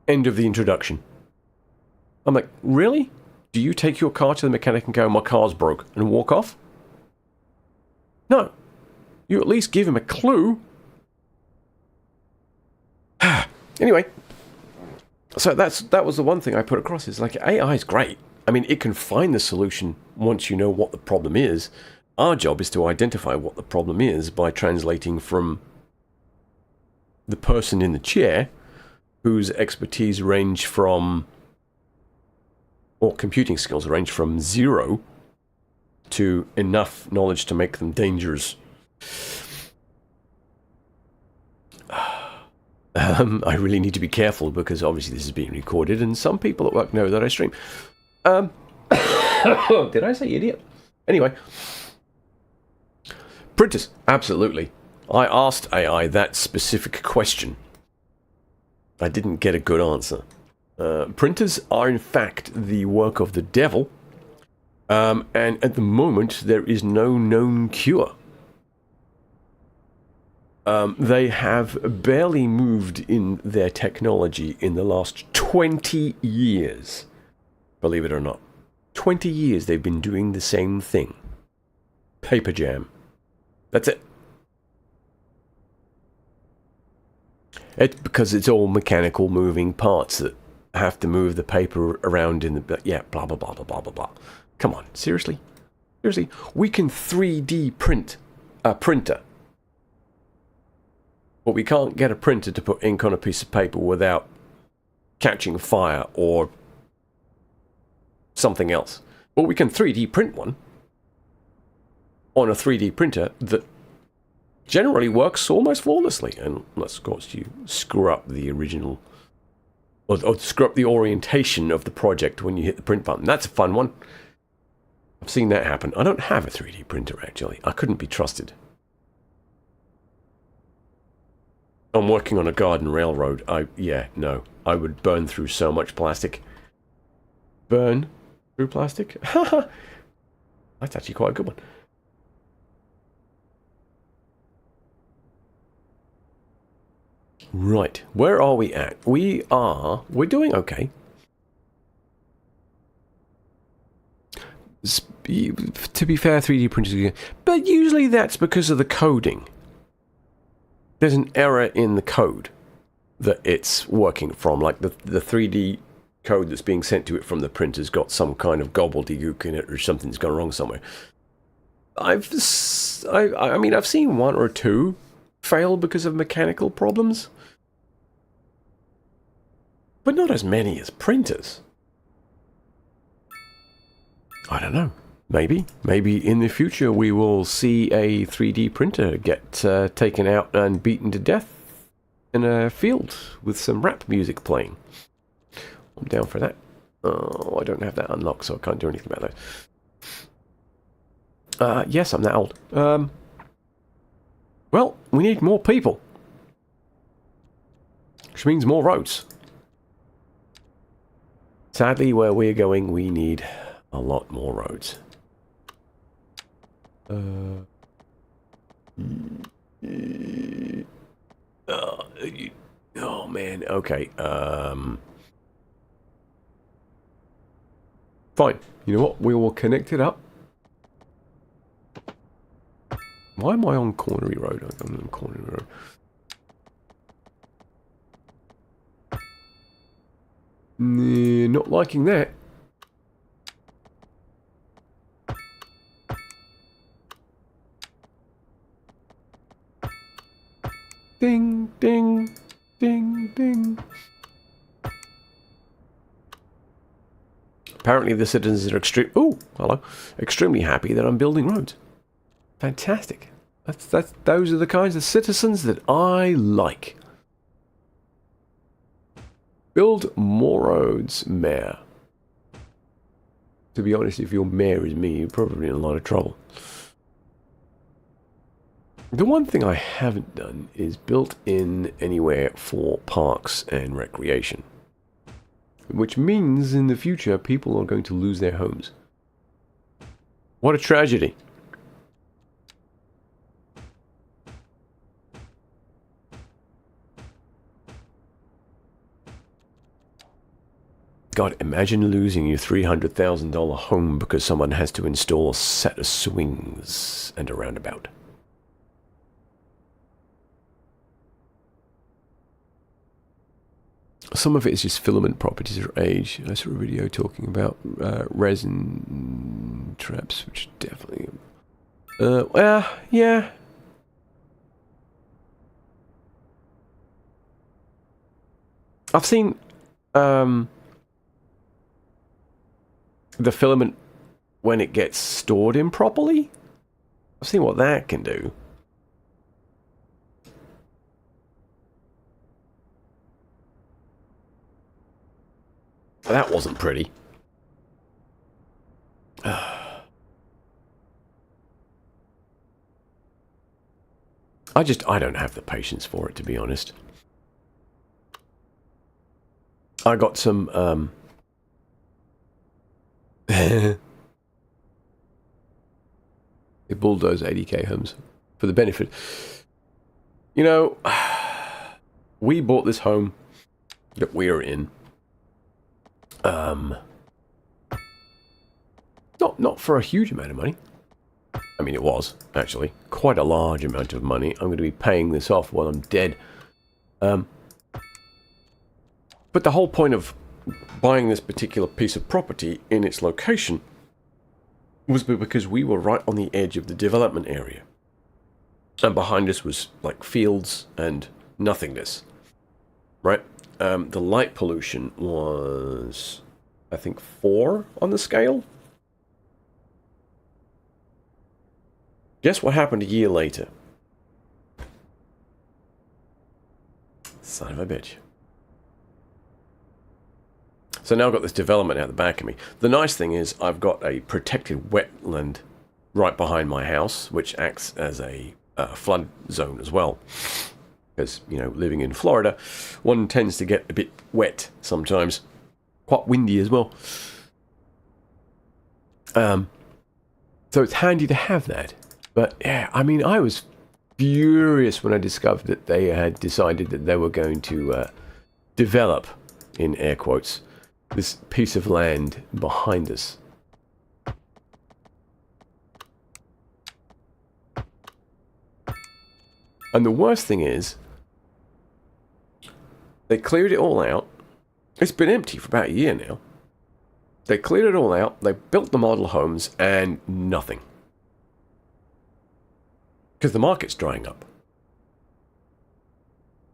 End of the introduction. I'm like, really? Do you take your car to the mechanic and go, my car's broke, and walk off? No. You at least give him a clue. Anyway, so that was the one thing I put across, is like, AI is great. I mean, it can find the solution once you know what the problem is. Our job is to identify what the problem is by translating from the person in the chair, whose expertise range from, or computing skills range from 0 to enough knowledge to make them dangerous. I really need to be careful because obviously this is being recorded and some people at work know that I stream. Did I say idiot? Anyway. Printers, absolutely. I asked AI that specific question. I didn't get a good answer. Printers are in fact the work of the devil. And at the moment there is no known cure. They have barely moved in their technology in the last 20 years. Believe it or not. 20 years they've been doing the same thing. Paper jam. That's it. It's because it's all mechanical moving parts that have to move the paper around in the... Yeah, blah, blah, blah, blah, blah, blah, blah. Come on, seriously? Seriously? We can 3D print a printer. But we can't get a printer to put ink on a piece of paper without catching fire or something else. But we can 3D print one on a 3D printer that generally works almost flawlessly, unless of course you screw up the original or screw up the orientation of the project when you hit the print button. That's a fun one. I've seen that happen. I don't have a 3D printer actually. I couldn't be trusted. I'm working on a garden railroad. No. I would burn through so much plastic. Burn through plastic? That's actually quite a good one. Right, where are we at? We're doing okay. To be fair, 3D printers, but usually that's because of the coding. There's an error in the code that it's working from, like the 3D code that's being sent to it from the printer's got some kind of gobbledygook in it, or something's gone wrong somewhere. I mean, I've seen one or two fail because of mechanical problems, but not as many as printers. I don't know. Maybe in the future we will see a 3D printer get taken out and beaten to death in a field with some rap music playing. I'm down for that. Oh, I don't have that unlocked, so I can't do anything about that. Yes, I'm that old. Well, we need more people. Which means more roads. Sadly, where we're going, we need a lot more roads. Oh man, okay. Fine. You know what? We will connect it up. Why am I on Cornery Road? I'm on Cornery Road. Not liking that. Ding, ding, ding, ding. Apparently the citizens are extremely happy that I'm building roads. Fantastic. Those are the kinds of citizens that I like. Build more roads, Mayor. To be honest, if your mayor is me, you're probably in a lot of trouble. The one thing I haven't done is built in anywhere for parks and recreation. Which means in the future people are going to lose their homes. What a tragedy. God, imagine losing your $300,000 home because someone has to install a set of swings and a roundabout. Some of it is just filament properties or age. I saw a video talking about resin traps, which definitely... well, yeah. I've seen the filament when it gets stored improperly. I've seen what that can do. That wasn't pretty. I don't have the patience for it, to be honest. I got some, they bulldoze 80k homes for the benefit. You know, we bought this home that we're in. Not for a huge amount of money. I mean, it was, actually, quite a large amount of money. I'm going to be paying this off while I'm dead. But the whole point of buying this particular piece of property in its location was because we were right on the edge of the development area. And behind us was, like, fields and nothingness. Right? The light pollution was, I think, 4 on the scale. Guess what happened a year later? Son of a bitch. So now I've got this development out the back of me. The nice thing is I've got a protected wetland right behind my house, which acts as a flood zone as well. Because, you know, living in Florida, one tends to get a bit wet sometimes. Quite windy as well. So it's handy to have that. But, yeah, I mean, I was furious when I discovered that they had decided that they were going to develop, in air quotes, this piece of land behind us. And the worst thing is, they cleared it all out. It's been empty for about a year now. They cleared it all out, they built the model homes, and nothing. Because the market's drying up.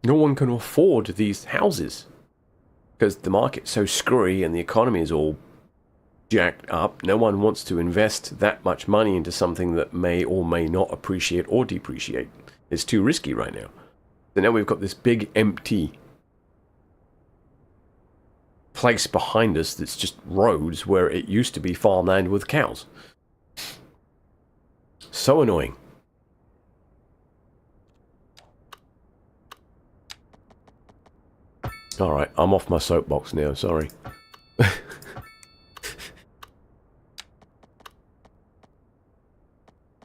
No one can afford these houses. Because the market's so screwy and the economy is all jacked up. No one wants to invest that much money into something that may or may not appreciate or depreciate. It's too risky right now. So now we've got this big empty place behind us that's just roads where it used to be farmland with cows. So annoying. Alright, I'm off my soapbox now, sorry.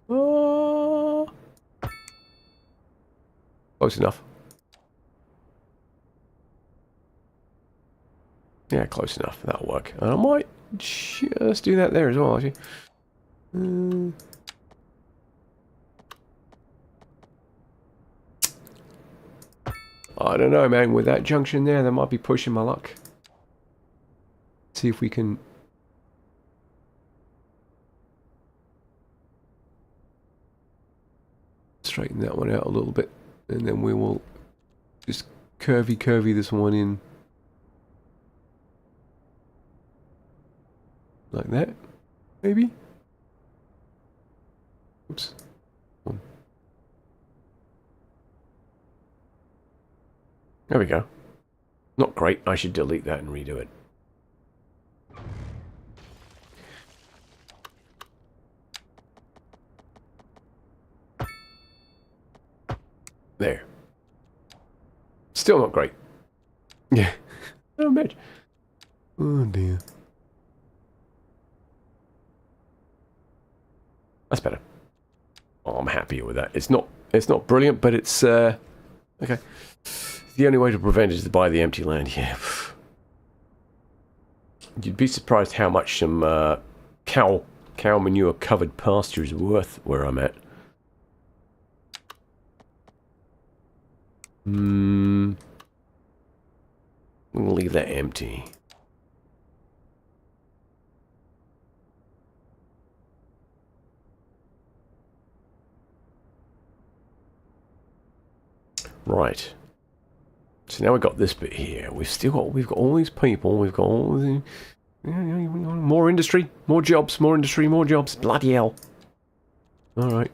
Oh. Close enough. Yeah, close enough. That'll work. And I might just do that there as well, actually. I don't know, man. With that junction there, that might be pushing my luck. See if we can... straighten that one out a little bit. And then we will just curvy this one in. Like that, maybe? Oops. There we go. Not great. I should delete that and redo it. There. Still not great. Yeah. Oh, bitch. Oh, dear. That's better. Oh, I'm happier with that. It's not brilliant, but it's okay. The only way to prevent it is to buy the empty land. Yeah. You'd be surprised how much some cow manure covered pasture is worth where I'm at. We'll leave that empty. Right. So now we've got this bit here. We've got all these people. We've got all the more industry, more jobs, more industry, more jobs. Bloody hell! All right,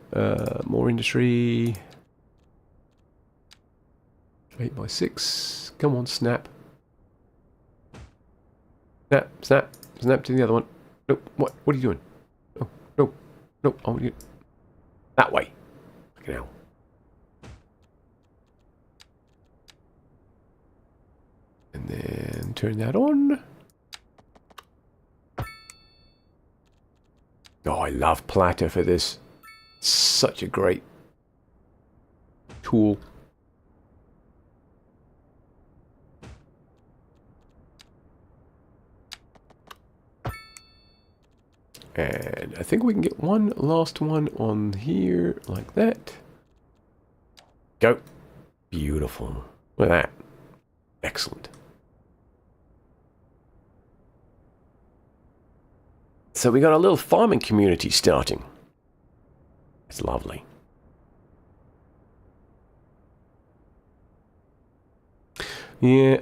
more industry. 8x6. Come on, snap. Snap, snap, snap to the other one. No, what are you doing? No, no, no. I want you that way. Fucking hell. And then turn that on. Oh, I love Platter for this. Such a great tool. And I think we can get one last one on here, like that. Go. Beautiful. Look at that. Excellent. So we got a little farming community starting. It's lovely. Yeah,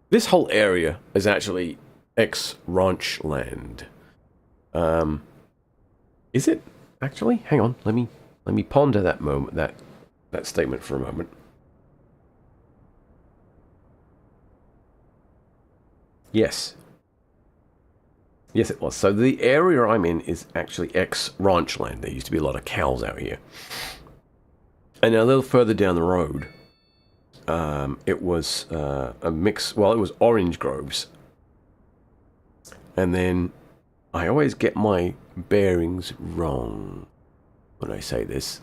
this whole area is actually ex-ranch land. Is it actually? Hang on, let me ponder that moment, that statement for a moment. Yes. Yes, it was. So the area I'm in is actually ex-ranch land. There used to be a lot of cows out here. And a little further down the road, it was a mix. Well, it was orange groves. And then I always get my bearings wrong when I say this.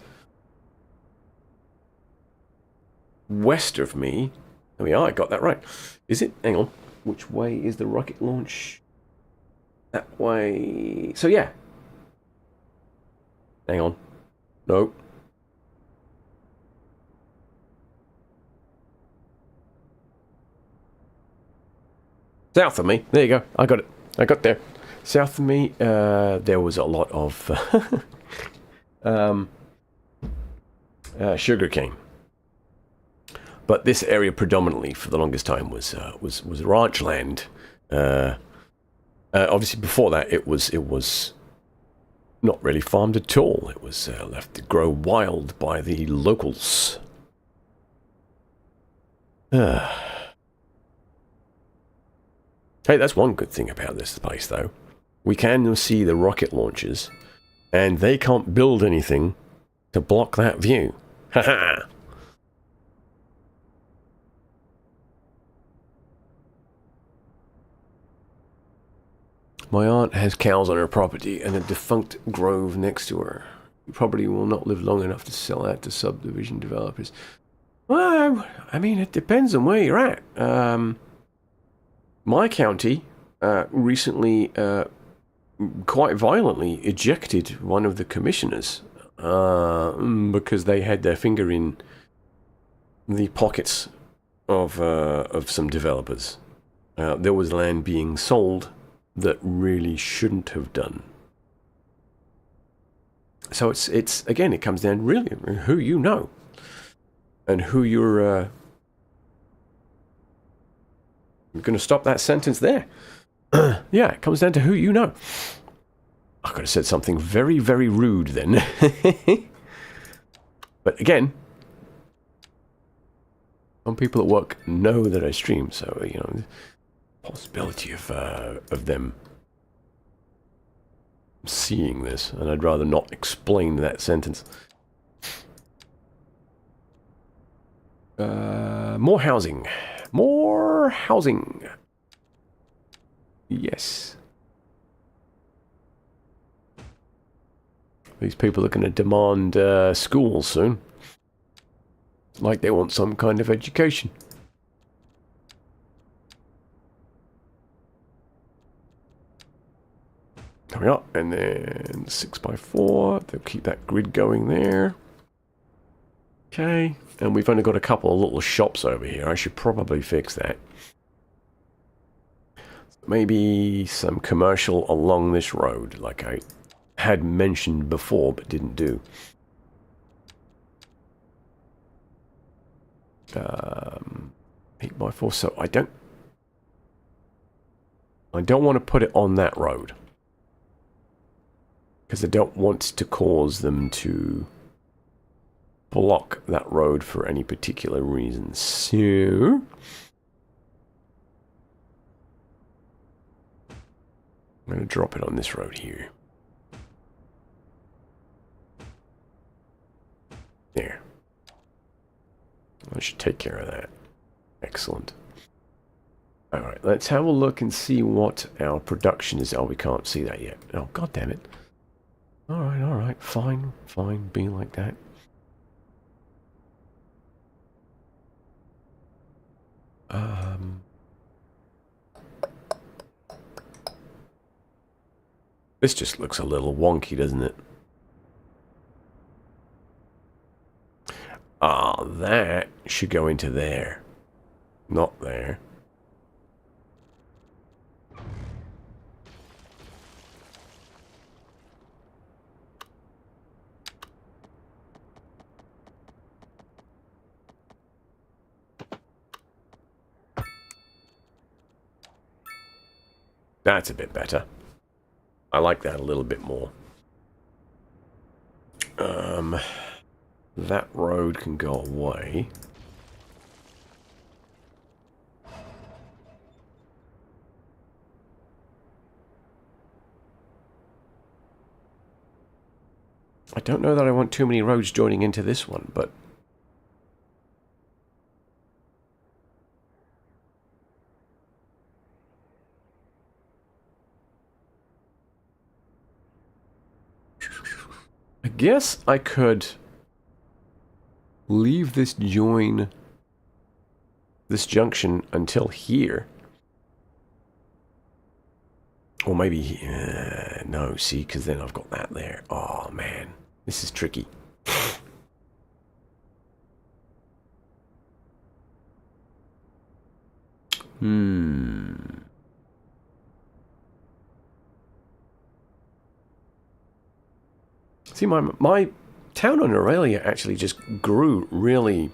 West of me, there we are, I got that right. Is it? Hang on. Which way is the rocket launch? That way. So yeah. Hang on. No. South of me. There you go. I got it. I got there. South of me, there was a lot of sugar cane. But this area predominantly, for the longest time, was ranch land. Obviously, before that, it was not really farmed at all. It was left to grow wild by the locals. Hey, that's one good thing about this place, though. We can see the rocket launchers, and they can't build anything to block that view. Haha! My aunt has cows on her property and a defunct grove next to her. You probably will not live long enough to sell out to subdivision developers. Well, I mean, it depends on where you're at. My county recently quite violently ejected one of the commissioners because they had their finger in the pockets of some developers. There was land being sold that really shouldn't have done. So it's again, it comes down really who you know and who you're going to stop that sentence there. Yeah, it comes down to who you know. I could have said something very, very rude then. But again, some people at work know that I stream, so you know, possibility of them seeing this, and I'd rather not explain that sentence. More housing. More housing. Yes. These people are going to demand schools soon. Like they want some kind of education. Coming up, and then 6x4. They'll keep that grid going there. Okay, and we've only got a couple of little shops over here. I should probably fix that. Maybe some commercial along this road, like I had mentioned before, but didn't do. 8x4, so I don't want to put it on that road. Because I don't want to cause them to block that road for any particular reason. So I'm going to drop it on this road here. There. I should take care of that. Excellent. Alright, let's have a look and see what our production is. Oh, we can't see that yet. Oh, god damn it. Alright, fine, be like that. This just looks a little wonky, doesn't it? Ah, that should go into there. Not there. That's a bit better. I like that a little bit more. That road can go away. I don't know that I want too many roads joining into this one, but I guess I could leave this junction until here. Or maybe, no, see, because then I've got that there. Oh, man, this is tricky. See, my town on Aurelia actually just grew really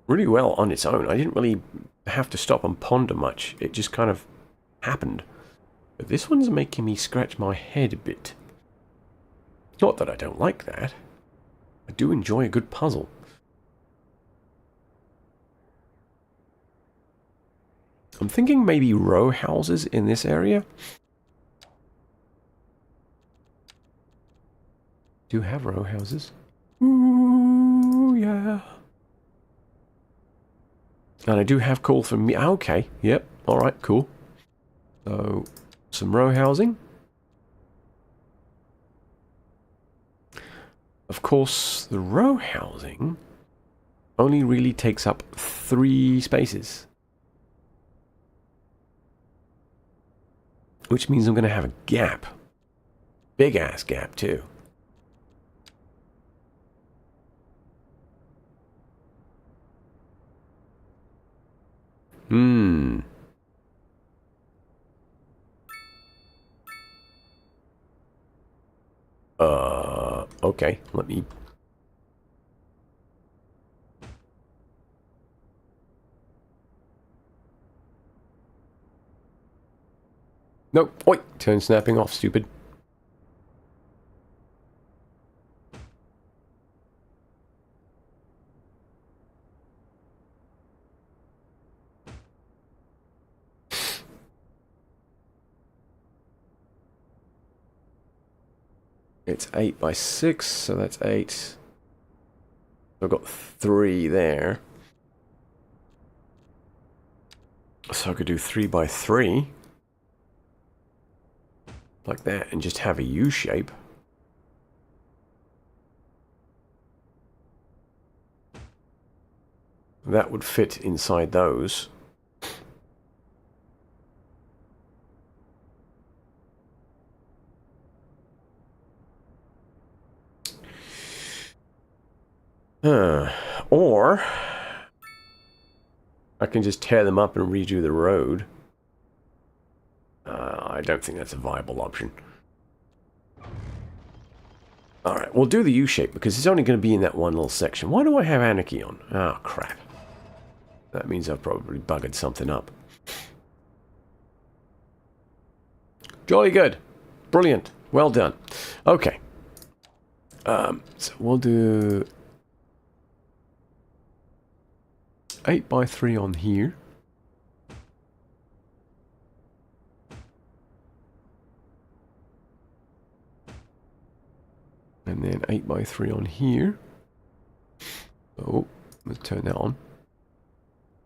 well on its own. I didn't really have to stop and ponder much. It just kind of happened. But this one's making me scratch my head a bit. Not that I don't like that. I do enjoy a good puzzle. I'm thinking maybe row houses in this area. Do have row houses. Ooh, yeah. And I do have call for me. Okay, yep, alright, cool. So, some row housing. Of course, the row housing only really takes up 3 spaces. Which means I'm going to have a gap. Big ass gap, too. Okay, let me... Nope, oi! Turn snapping off, stupid. It's 8x6, so that's 8. I've got 3 there. So I could do 3x3. Like that, and just have a U shape. That would fit inside those. Or I can just tear them up and redo the road. I don't think that's a viable option. Alright, we'll do the U-shape because it's only going to be in that one little section. Why do I have anarchy on? Oh, crap. That means I've probably buggered something up. Jolly good. Brilliant. Well done. Okay. So we'll do 8x3 on here. And then 8x3 on here. Oh, let's turn that on.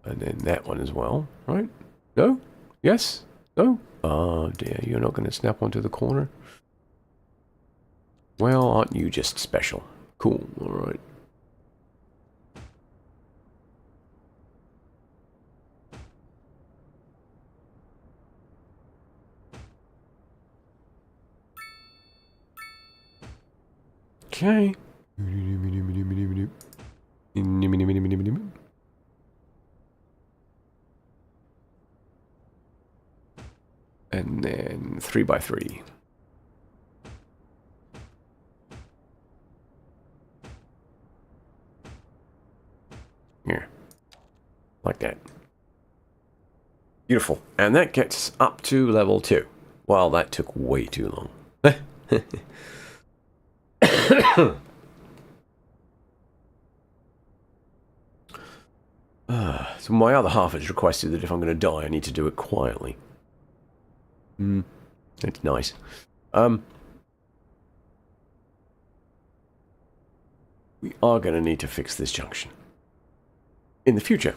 And then that one as well, right? No? Yes? No? Oh dear, you're not going to snap onto the corner? Well, aren't you just special? Cool, alright. Okay. And then 3x3. Here. Like that. Beautiful. And that gets up to level 2. Well, that took way too long. So my other half has requested that if I'm going to die, I need to do it quietly. It's nice. We are going to need to fix this junction in the future.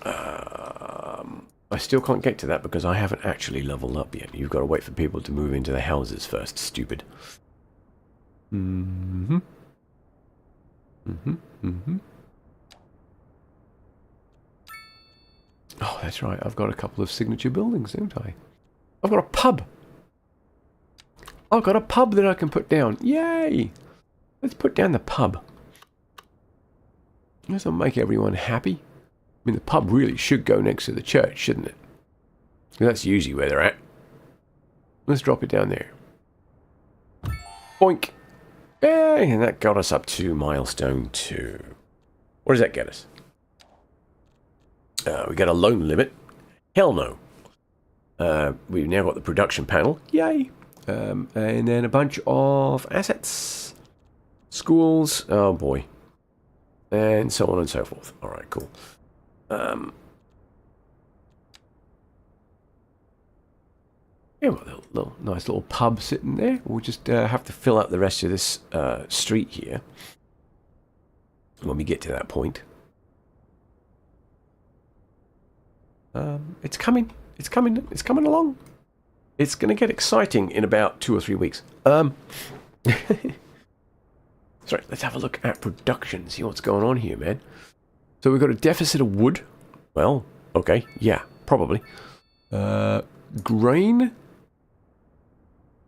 I still can't get to that because I haven't actually leveled up yet. You've got to wait for people to move into the houses first. Stupid. Oh, that's right. I've got a couple of signature buildings, don't I? I've got a pub. I've got a pub that I can put down. Yay! Let's put down the pub. This will make everyone happy. I mean, the pub really should go next to the church, shouldn't it? That's usually where they're at. Let's drop it down there. Boink! Yay! And that got us up to milestone 2. What does that get us? We got a loan limit. Hell no. We've now got the production panel. Yay! And then a bunch of assets. Schools. Oh boy. And so on and so forth. Alright, cool. Yeah, well, nice little pub sitting there. We'll just have to fill out the rest of this street here when we get to that point. It's coming. It's coming. It's coming along. It's going to get exciting in about 2 or 3 weeks. Sorry, let's have a look at production. See what's going on here, man. So we've got a deficit of wood. Well, okay. Yeah, probably. Grain.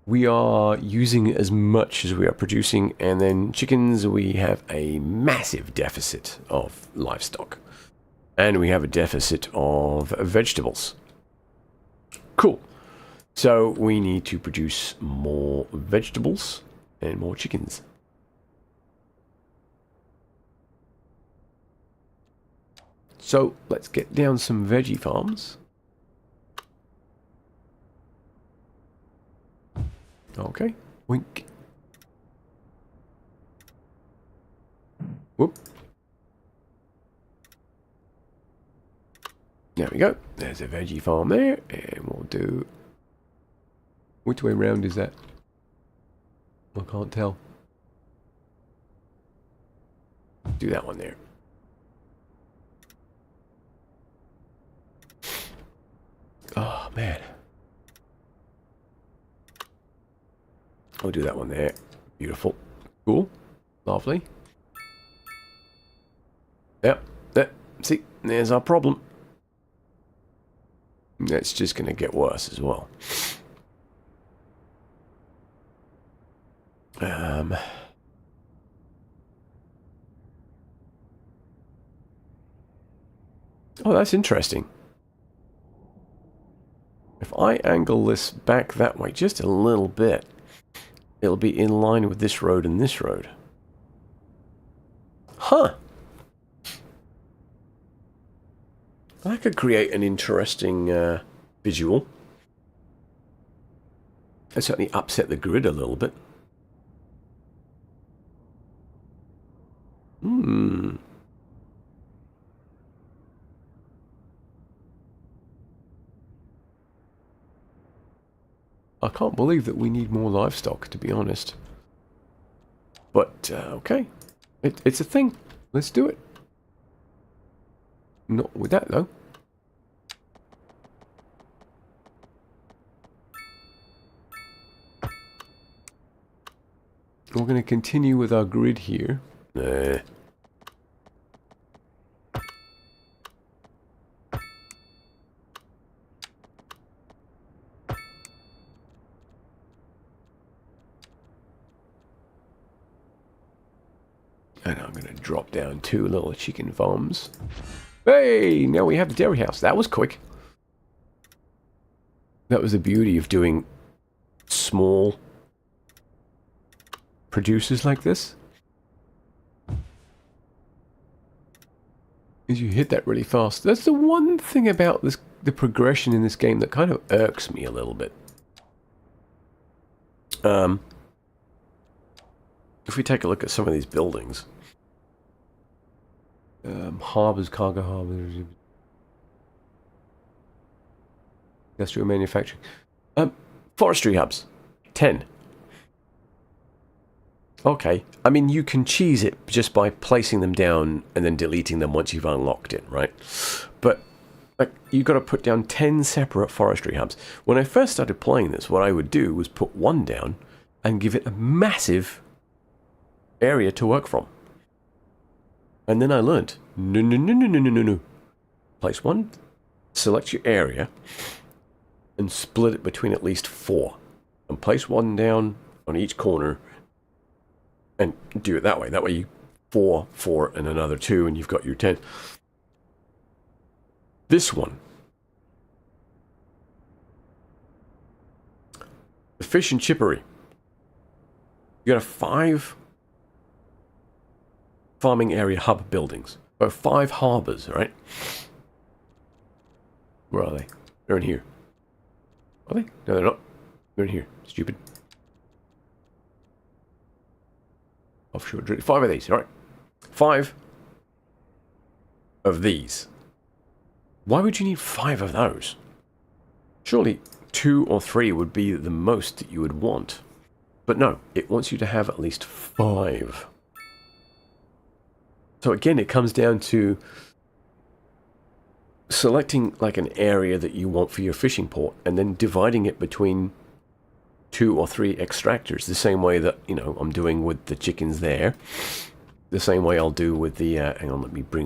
We are using as much as we are producing. And then chickens, we have a massive deficit of livestock. And we have a deficit of vegetables. Cool. So we need to produce more vegetables and more chickens. So let's get down some veggie farms. Okay. Wink. Whoop. There we go. There's a veggie farm there. And we'll do... Which way round is that? I can't tell. Do that one there. Oh, man. I'll do that one there. Beautiful. Cool. Lovely. Yep. Yep. See, there's our problem. That's just going to get worse as well. Oh, that's interesting. If I angle this back that way just a little bit, it'll be in line with this road and this road. Huh. That could create an interesting visual. It certainly upset the grid a little bit. I can't believe that we need more livestock, to be honest. But, okay. It's a thing. Let's do it. Not with that, though. We're going to continue with our grid here. Nah. And I'm going to drop down 2 little chicken farms. Hey, now we have the dairy house. That was quick. That was the beauty of doing small producers like this. Is you hit that really fast. That's the one thing about this, the progression in this game that kind of irks me a little bit. If we take a look at some of these buildings. Harbors, cargo harbors, industrial manufacturing, forestry hubs, 10. Okay, I mean you can cheese it just by placing them down and then deleting them once you've unlocked it, right? But like you've got to put down 10 separate forestry hubs. When I first started playing this, what I would do was put one down and give it a massive area to work from. And then I learned, no. Place one, select your area, and split it between at least 4. And place one down on each corner, and do it that way. That way you 4, and another 2, and you've got your 10. This one, the fish and chippery. You got a 5 farming area hub buildings. Oh, 5 harbors, right? Where are they? They're in here. Are they? No, they're not. They're in here. Stupid. Offshore drilling. 5 of these, all right? 5 of these. Why would you need 5 of those? Surely 2 or 3 would be the most that you would want. But no, it wants you to have at least 5. So again, it comes down to selecting like an area that you want for your fishing port and then dividing it between 2 or 3 extractors, the same way that, you know, I'm doing with the chickens there. The same way I'll do with the, hang on, let me bring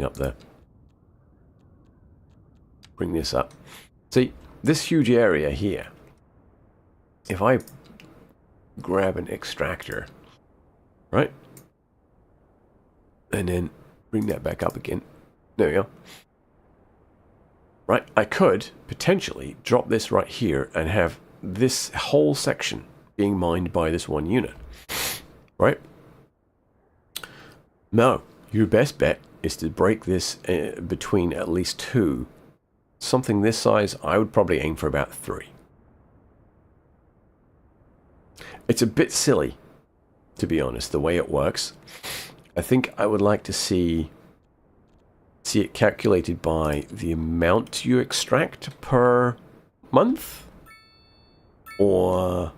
this up. See, this huge area here, if I grab an extractor, right, and then bring that back up again, there we go. Right, I could potentially drop this right here and have this whole section being mined by this one unit, right? No, your best bet is to break this between at least 2. Something this size, I would probably aim for about 3. It's a bit silly, to be honest, the way it works. I think I would like to see it calculated by the amount you extract per month, or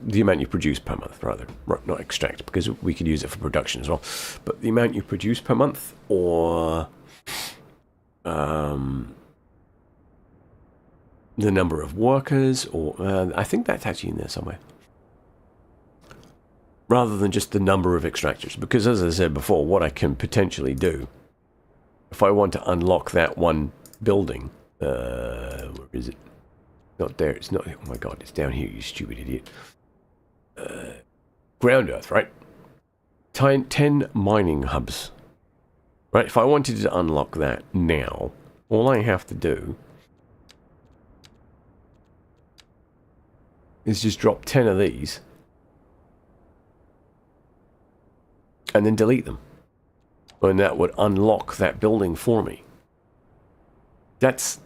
the amount you produce per month, rather. Right, not extract, because we could use it for production as well. But the amount you produce per month, or the number of workers, or I think that's actually in there somewhere. Rather than just the number of extractors. Because as I said before, what I can potentially do, if I want to unlock that one building, where is it? Not there, it's not, oh my god, it's down here, you stupid idiot. Ground earth, right? 10 mining hubs. Right, if I wanted to unlock that now, all I have to do is just drop 10 of these and then delete them. And that would unlock that building for me. That's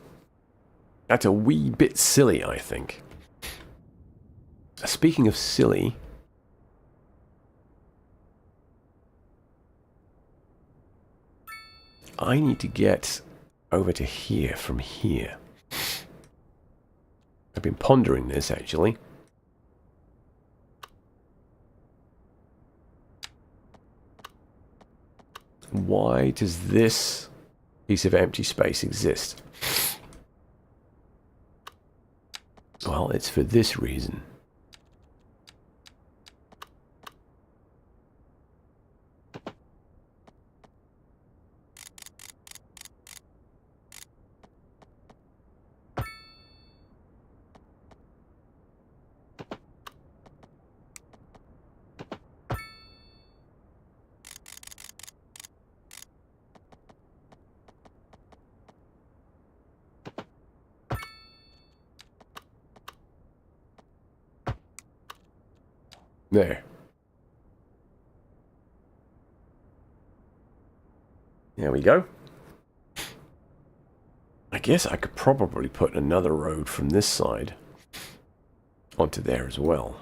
a wee bit silly, I think. Speaking of silly, I need to get over to here from here. I've been pondering this, actually. Why does this piece of empty space exist? Well, it's for this reason. There. There we go. I guess I could probably put another road from this side onto there as well.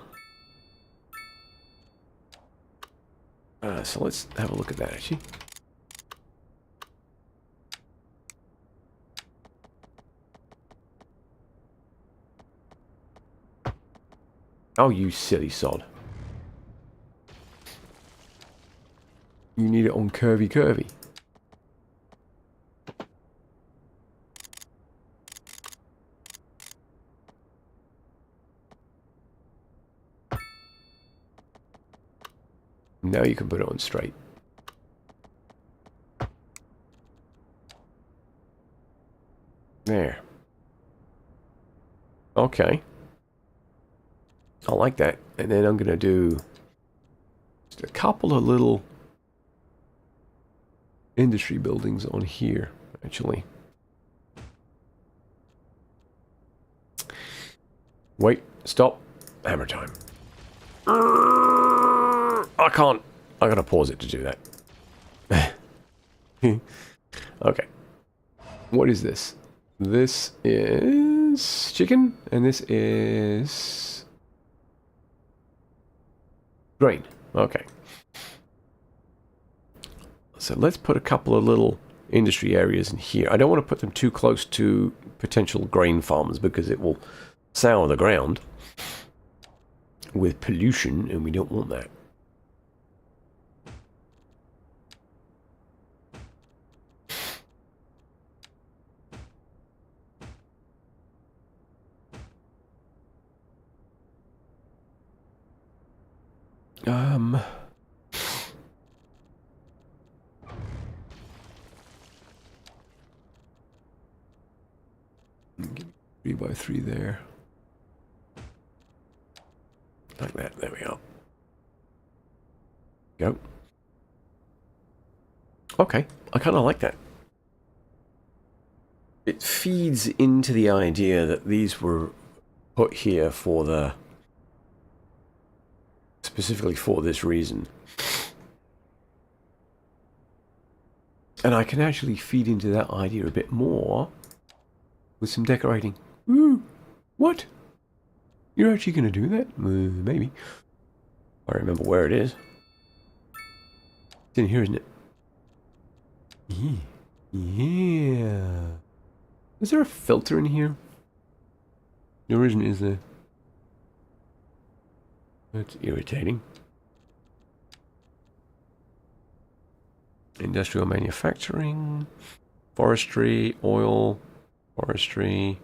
So let's have a look at that, actually. Oh, you silly sod. You need it on curvy curvy. Now you can put it on straight. There. Okay. I like that. And then I'm going to do just a couple of little industry buildings on here, actually. Wait, stop. Hammer time. I can't. I gotta pause it to do that. Okay. What is this? This is chicken, and this is grain. Okay. So let's put a couple of little industry areas in here. I don't want to put them too close to potential grain farms because it will sour the ground with pollution, and we don't want that. Give me 3 by 3 there. Like that. There we go. Go. Okay. I kind of like that. It feeds into the idea that these were put here for the... specifically for this reason. And I can actually feed into that idea a bit more with some decorating. Ooh, what? You're actually going to do that? Maybe. I remember where it is. It's in here, isn't it? Yeah. Is there a filter in here? There isn't, is there? That's irritating. Industrial manufacturing, forestry, oil, forestry,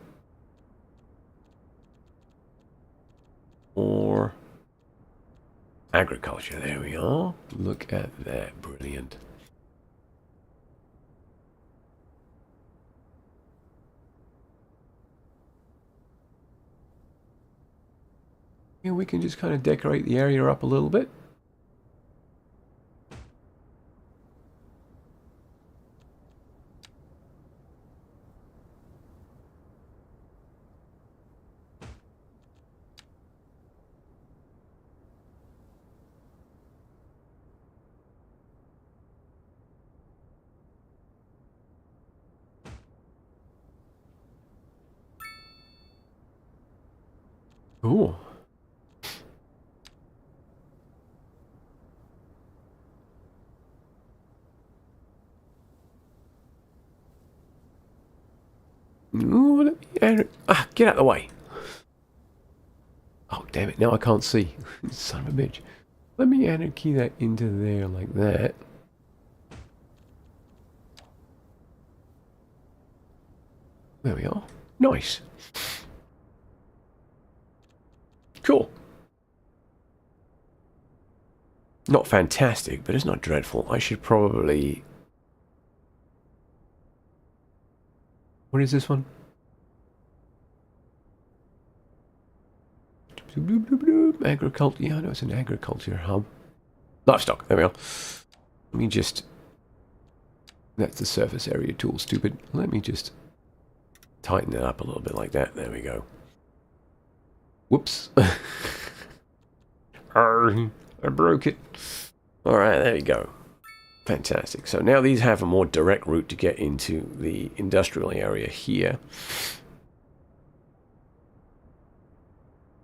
or agriculture. There we are. Look at that. Brilliant. Yeah, we can just kind of decorate the area up a little bit. Ooh. Ooh, get out of the way. Oh, damn it. Now I can't see. Son of a bitch. Let me anarchy that into there like that. There we are. Nice. Cool. Not fantastic, but it's not dreadful. I should probably... What is this one? Agriculture. Yeah, I know it's an agriculture hub. Livestock. There we are. Let me just... That's the surface area tool, stupid. Let me just tighten it up a little bit like that. There we go. Whoops. I broke it. Alright, there you go. Fantastic. So now these have a more direct route to get into the industrial area here.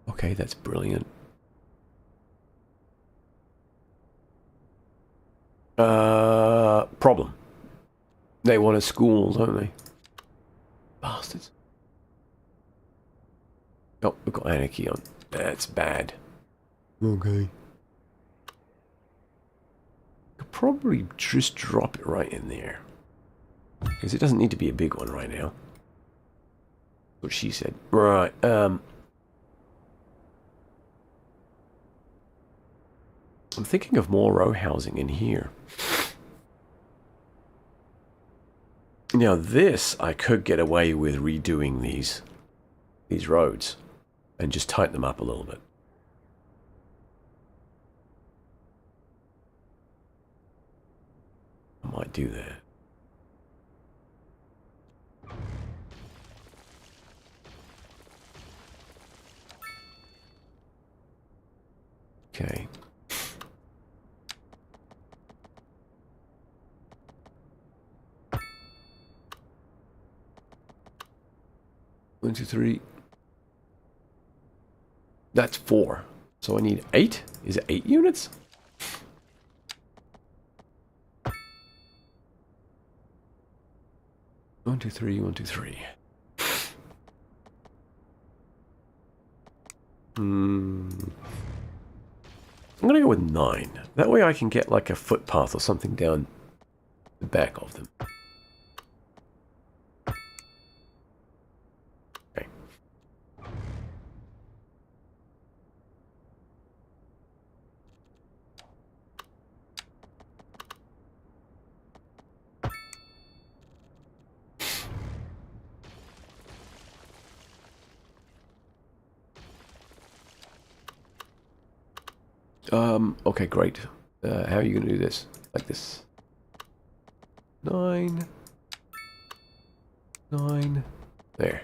Okay, that's brilliant. Problem. They want a school, don't they? Bastards. Oh, we've got anarchy on. That's bad. Okay. Could probably just drop it right in there. Because it doesn't need to be a big one right now. What she said. Right, I'm thinking of more row housing in here. Now this, I could get away with redoing these roads and just tighten them up a little bit. I might do that. Okay. One, two, three. That's 4. So I need 8? Is it 8 units? One, two, three, 1, 2, 3. I'm gonna go with 9. That way I can get like a footpath or something down the back of them. Okay. Okay, great. How are you going to do this? Like this. 9. 9. There.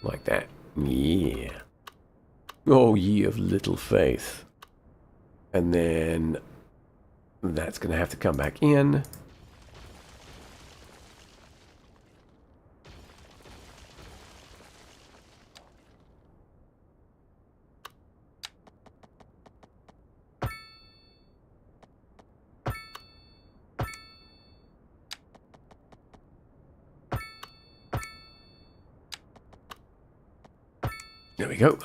Like that. Yeah. Oh, ye of little faith. And then that's going to have to come back in. There we go.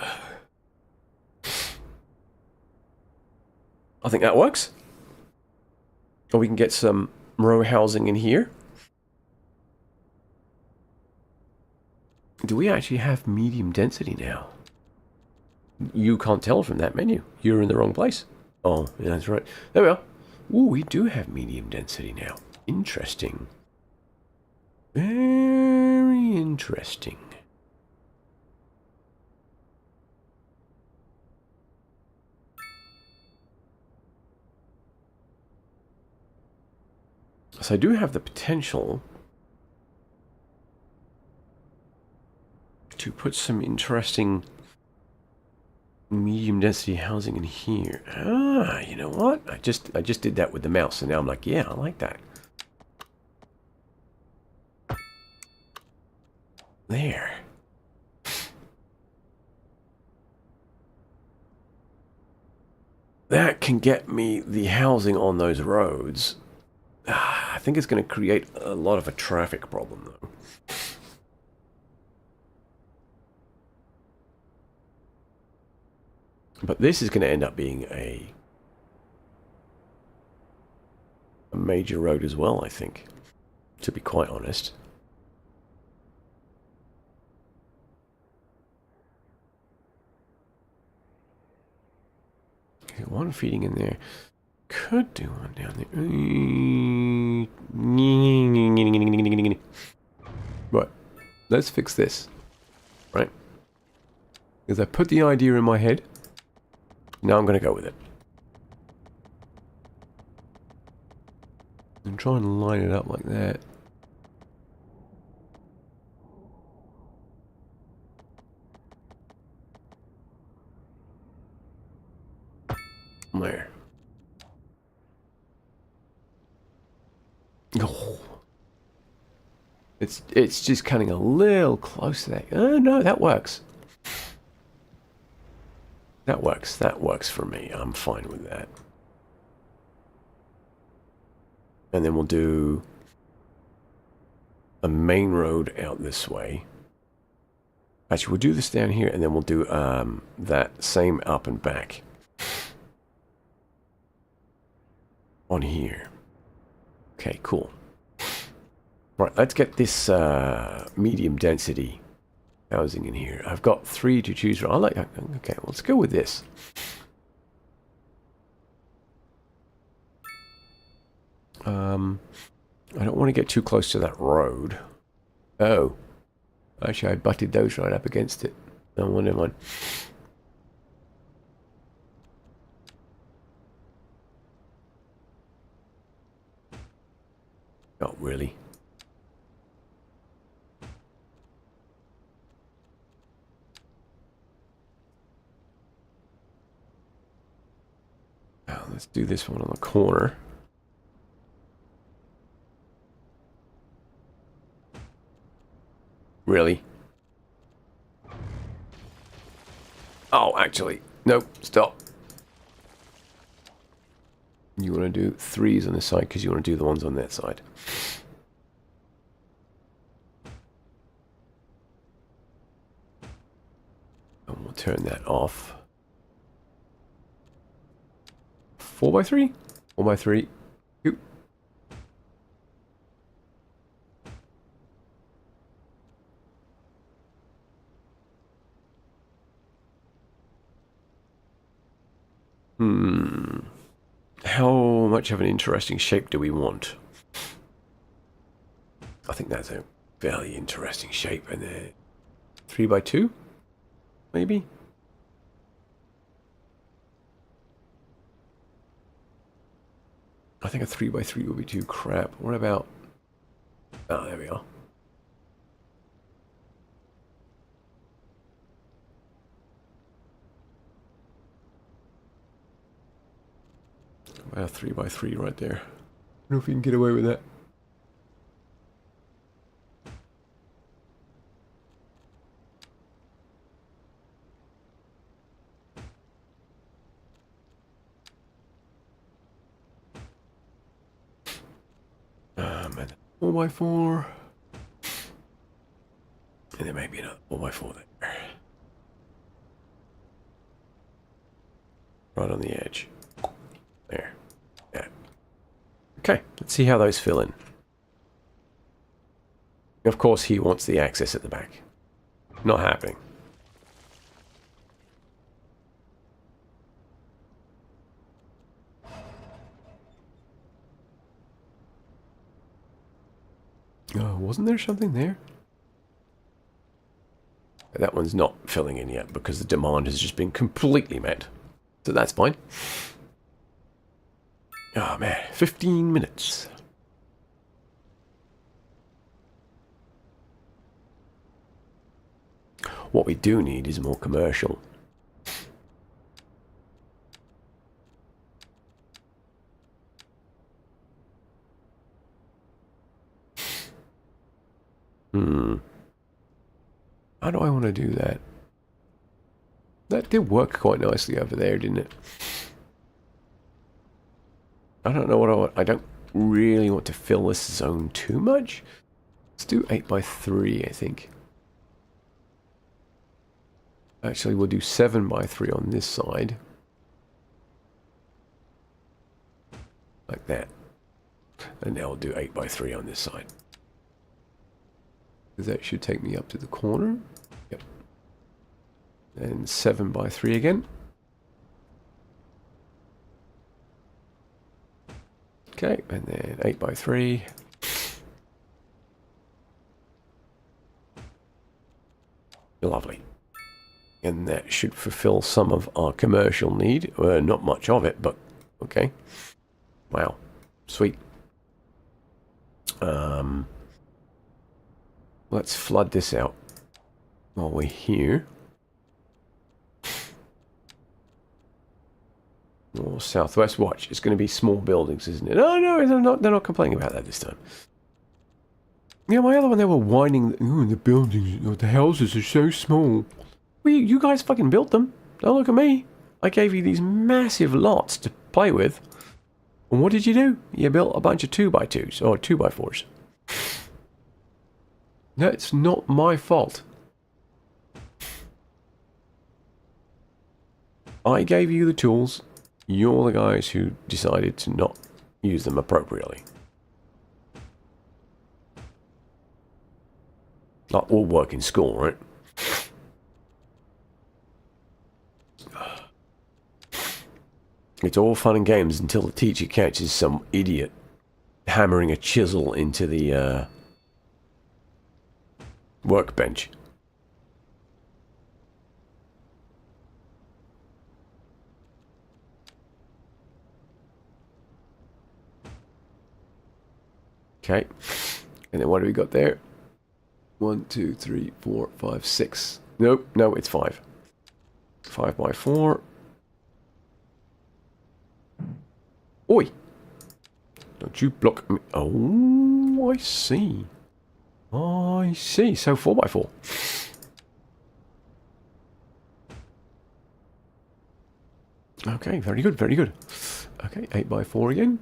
I think that works. Or we can get some row housing in here. Do we actually have medium density now? You can't tell from that menu. You're in the wrong place. Oh, yeah, that's right. There we are. Ooh, we do have medium density now. Interesting. Very interesting. So I do have the potential to put some interesting medium density housing in here. Ah, you know what? I just did that with the mouse, and now I'm like, yeah, I like that. There. that can get me the housing on those roads. I think it's going to create a lot of a traffic problem, though. But this is going to end up being a major road as well, I think, to be quite honest. Okay, one feeding in there. Could do one down there. Right, let's fix this. Right? Because I put the idea in my head. Now I'm going to go with it. And try and line it up like that. There. Oh. It's just cutting a little close there. Oh no, that works. That works. That works for me. I'm fine with that. And then we'll do a main road out this way. Actually, we'll do this down here, and then we'll do that same up and back on here. Okay, cool. Right, let's get this medium density housing in here. I've got 3 to choose from. I like that. Okay, well, let's go with this. I don't want to get too close to that road. Oh. Actually, I butted those right up against it. No, never mind. Not really. Now, let's do this one on the corner. Really? Oh, actually. Nope, stop. You want to do 3s on this side because you want to do the ones on that side. And we'll turn that off. 4x3? 4x3. Two. How much of an interesting shape do we want? I think that's a fairly interesting shape. And then 3x2? Maybe? I think a 3x3 would be too crap. What about... Oh, there we are. About a 3x3 right there. I don't know if we can get away with that. And 4x4. And there may be another 4x4 there. Right on the edge. There. Yeah. Okay, let's see how those fill in. Of course, he wants the access at the back. Not happening. Oh, wasn't there something there? That one's not filling in yet because the demand has just been completely met. So that's fine. Oh man, 15 minutes. What we do need is more commercial. How do I want to do that? That did work quite nicely over there, didn't it? I don't know what I want. I don't really want to fill this zone too much. Let's do 8 by 3, I think. Actually, we'll do 7 by 3 on this side. Like that. And now we'll do 8 by 3 on this side. That should take me up to the corner. Yep. And 7 by 3 again. Okay, and then 8 by 3. Lovely. And that should fulfill some of our commercial need. Not much of it, but okay. Wow. Sweet. Let's flood this out while we're here. Or southwest. Watch. It's going to be small buildings, isn't it? Oh, no, they're not complaining about that this time. Yeah, my other one, they were whining. Oh, the buildings, the houses are so small. Well, you guys fucking built them. Don't look at me. I gave you these massive lots to play with. And what did you do? You built a bunch of 2x2s or 2x4s. That's not my fault. I gave you the tools. You're the guys who decided to not use them appropriately. Like all work in school, right? It's all fun and games until the teacher catches some idiot hammering a chisel into the workbench. Okay. And then what do we got there? 1, 2, 3, 4, 5, 6. Nope, no, it's 5. 5 by 4. Oi! Don't you block me. Oh, I see. I see. So 4 by 4. Okay, very good, very good. Okay, 8 by 4 again.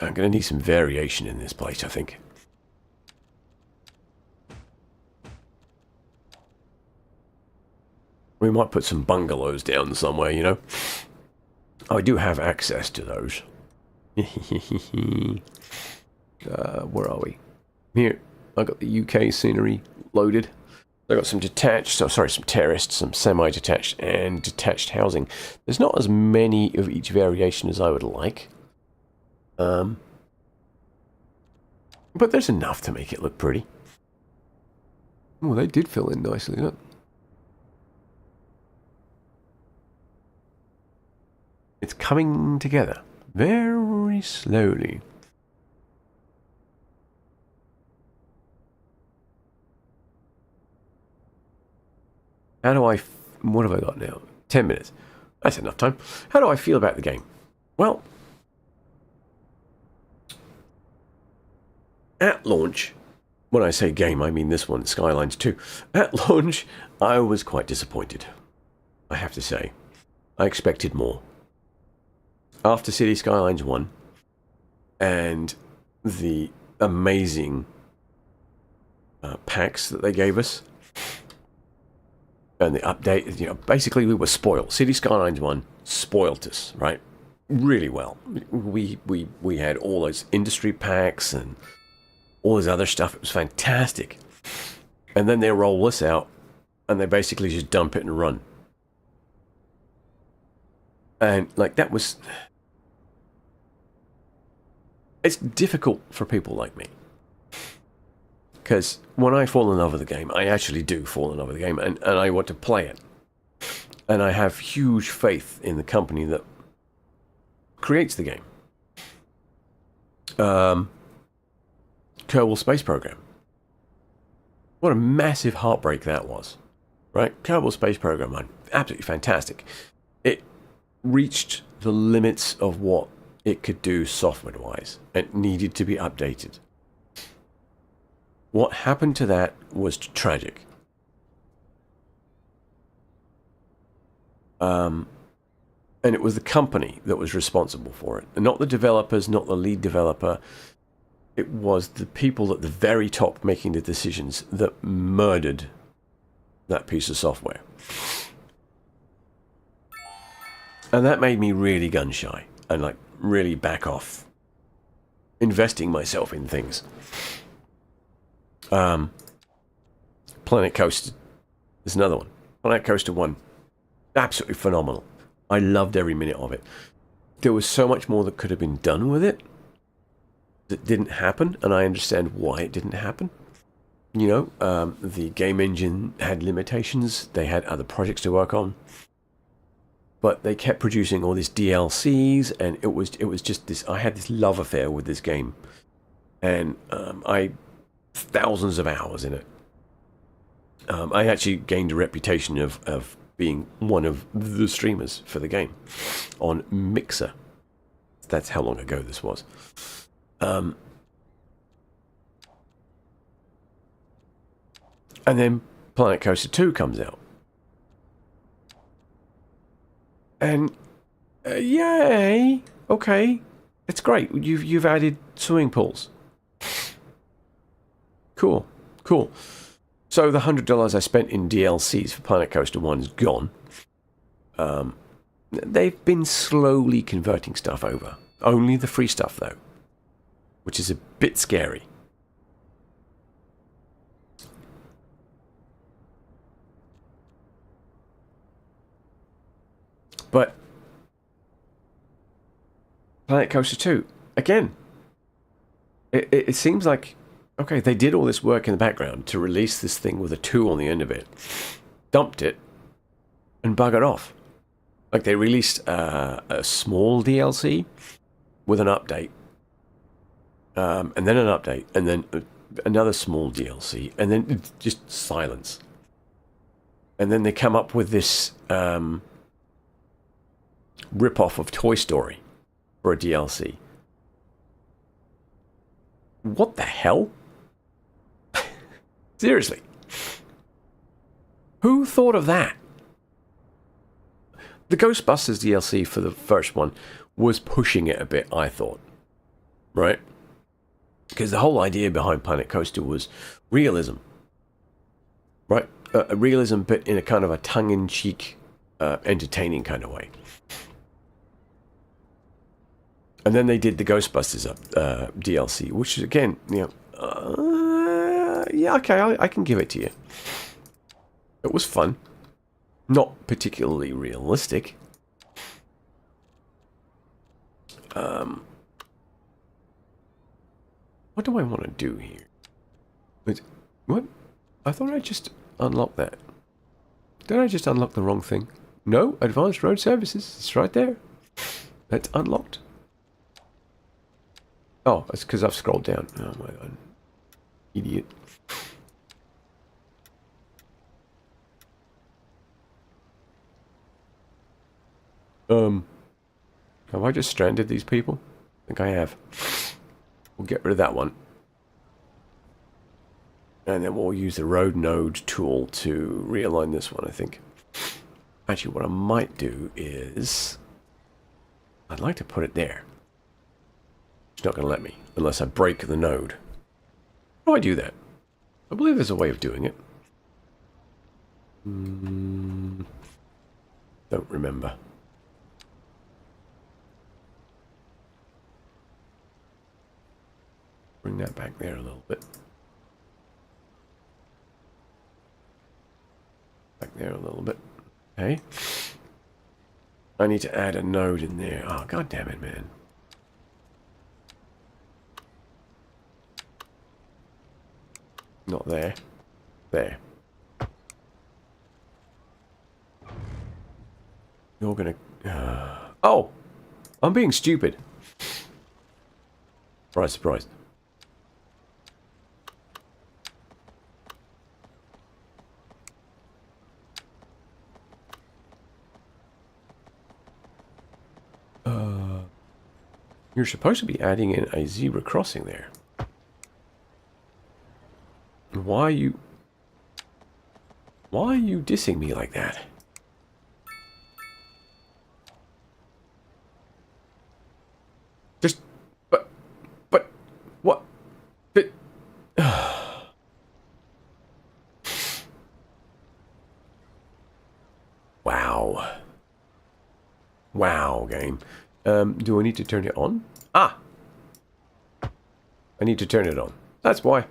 I'm going to need some variation in this place, I think. We might put some bungalows down somewhere, you know. I do have access to those. Where are we? Here, I got the UK scenery loaded. I got some detached, some terraced, some semi-detached, and detached housing. There's not as many of each variation as I would like. But there's enough to make it look pretty. Oh, they did fill in nicely, look. It's coming together very slowly. How do I... What have I got now? 10 minutes. That's enough time. How do I feel about the game? Well, at launch, when I say game, I mean this one, Skylines 2. At launch, I was quite disappointed. I have to say. I expected more. After City Skylines 1 and the amazing packs that they gave us and the update, you know, basically we were spoiled. City Skylines 1 spoiled us, right? Really well. We had all those industry packs and all this other stuff. It was fantastic. And then they roll this out and they basically just dump it and run. And like that was... It's difficult for people like me. Because when I fall in love with the game, I actually do fall in love with the game, and I want to play it. And I have huge faith in the company that creates the game. Kerbal Space Program. What a massive heartbreak that was. Right? Kerbal Space Program, man. Absolutely fantastic. It reached the limits of what it could do software-wise. It needed to be updated. What happened to that was tragic. And it was the company that was responsible for it. And not the developers, not the lead developer. It was the people at the very top making the decisions that murdered that piece of software. And that made me really gun shy and like really back off investing myself in things. Planet Coaster is another one. Planet Coaster 1, absolutely phenomenal. I loved every minute of it. There was so much more that could have been done with it that didn't happen, and I understand why it didn't happen. You know, the game engine had limitations. They had other projects to work on. But they kept producing all these DLCs, and it was just this. I had this love affair with this game, and I thousands of hours in it. I actually gained a reputation of being one of the streamers for the game on Mixer. That's how long ago this was. And then Planet Coaster 2 comes out. And yay, okay, it's great. You've added swimming pools. Cool. So the $100 I spent in DLCs for Planet Coaster 1 is gone. They've been slowly converting stuff over. Only the free stuff though, which is a bit scary. But Planet Coaster 2, again, it seems like, okay, they did all this work in the background to release this thing with a 2 on the end of it, dumped it, and buggered off. Like they released a small DLC with an update, and then an update, and then another small DLC, and then just silence. And then they come up with this rip-off of Toy Story for a DLC. What the hell? Seriously. Who thought of that? The Ghostbusters DLC for the first one was pushing it a bit, I thought. Right? Because the whole idea behind Planet Coaster was realism. Right? Realism, but in a kind of a tongue-in-cheek, entertaining kind of way. And then they did the Ghostbusters DLC, which is, again, you know, yeah, okay, I can give it to you. It was fun. Not particularly realistic. What do I want to do here? What? I thought I just unlocked that. Did I just unlock the wrong thing? No, Advanced Road Services. It's right there. That's unlocked. Oh, it's because I've scrolled down. Oh my god. Idiot. Have I just stranded these people? I think I have. We'll get rid of that one. And then we'll use the road node tool to realign this one, I think. Actually, what I might do is... I'd like to put it there. It's not going to let me, unless I break the node. How do I do that? I believe there's a way of doing it. Don't remember. Bring that back there a little bit. Back there a little bit. Okay. I need to add a node in there. Oh, god damn it, man. Not there. There. You're gonna... Oh! I'm being stupid. Surprise, surprise. You're supposed to be adding in a zebra crossing there. Why are you dissing me like that? Wow. Wow, game. Do I need to turn it on? Ah! I need to turn it on. That's why.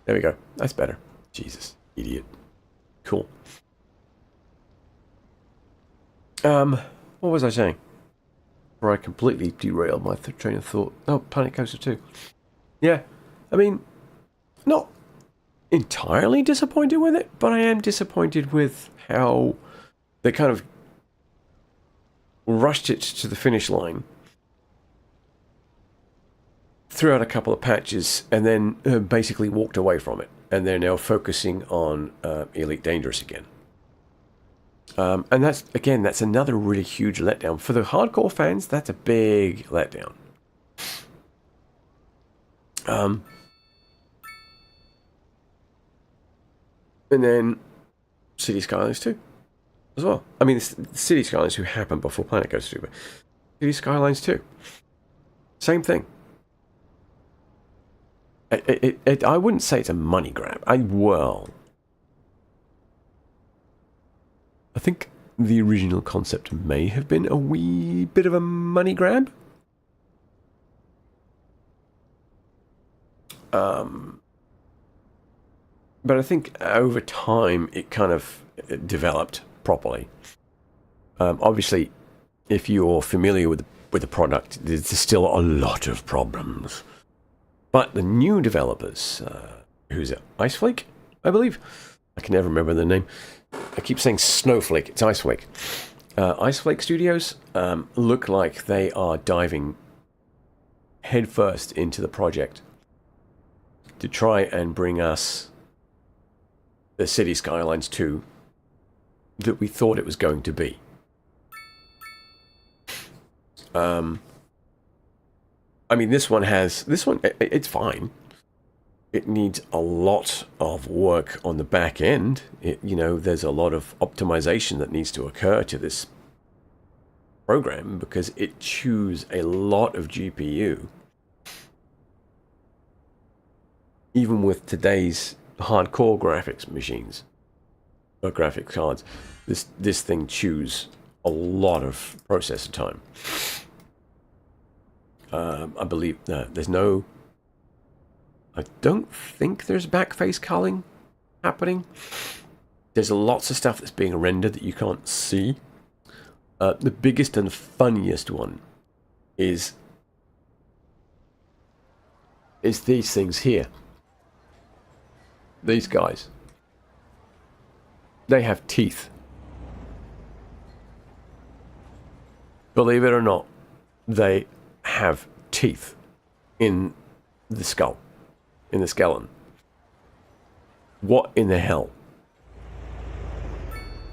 There we go. That's better. Jesus. Idiot. Cool. What was I saying? Or I completely derailed my train of thought. Oh, Planet Coaster 2. Yeah. I mean, not entirely disappointed with it, but I am disappointed with how they kind of rushed it to the finish line, threw out a couple of patches, and then basically walked away from it. And they're now focusing on Elite Dangerous again. And that's another really huge letdown. For the hardcore fans, that's a big letdown. And then City Skylines 2 as well. I mean, City Skylines 2 happened before Planet Coaster 2, but City Skylines 2. Same thing. I wouldn't say it's a money grab. I think the original concept may have been a wee bit of a money grab. But I think over time it kind of developed properly. Obviously, if you're familiar with the product, there's still a lot of problems. But the new developers, who's it? Iceflake, I believe. I can never remember the name. I keep saying Snowflake. It's Iceflake. Iceflake Studios look like they are diving headfirst into the project to try and bring us the City Skylines 2 that we thought it was going to be. I mean, this one, it's fine. It needs a lot of work on the back end. There's a lot of optimization that needs to occur to this program because it chews a lot of GPU. Even with today's hardcore graphics machines or graphics cards, this thing chews a lot of processor time. I believe there's no... I don't think there's backface culling happening. There's lots of stuff that's being rendered that you can't see. The biggest and funniest one is these things here. These guys. They have teeth. Believe it or not, they have teeth in the skull, in the skeleton. What in the hell?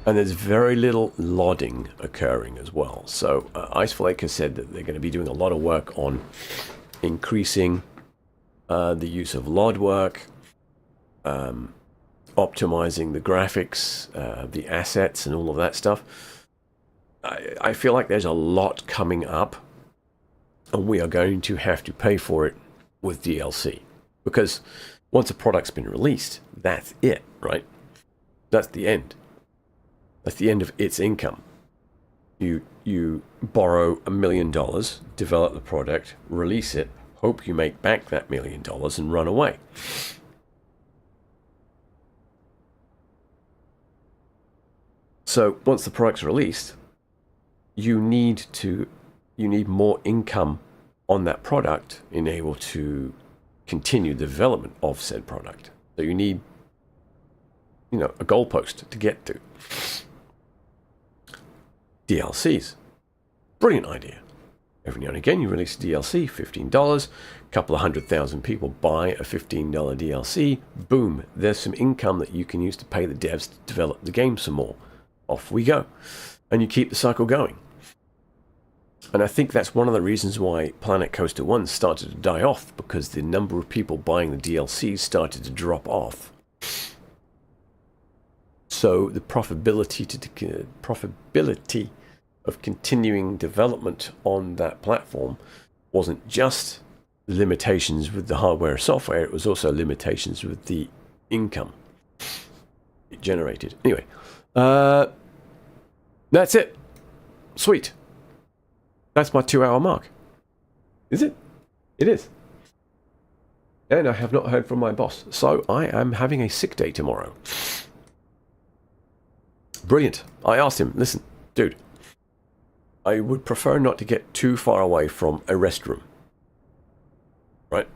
And there's very little lodding occurring as well. So Iceflake has said that they're going to be doing a lot of work on increasing the use of LOD work, optimizing the graphics, the assets, and all of that stuff. I feel like there's a lot coming up, and we are going to have to pay for it with DLC. Because once a product's been released, that's it, right? That's the end. That's the end of its income. You borrow $1 million, develop the product, release it, hope you make back that $1 million and run away. So once the product's released, you need more income on that product in able to continue the development of said product. So you need, a goalpost to get to. DLCs. Brilliant idea. Every now and again you release a DLC, $15, a couple of 100,000 people buy a $15 DLC, boom, there's some income that you can use to pay the devs to develop the game some more. Off we go. And you keep the cycle going. And I think that's one of the reasons why Planet Coaster 1 started to die off, because the number of people buying the DLCs started to drop off. So the profitability of continuing development on that platform wasn't just limitations with the hardware and software, it was also limitations with the income it generated. Anyway, that's it. Sweet. That's my 2 hour mark. Is it? It is. And I have not heard from my boss, so I am having a sick day tomorrow. Brilliant. I asked him, listen, dude, I would prefer not to get too far away from a restroom. Right?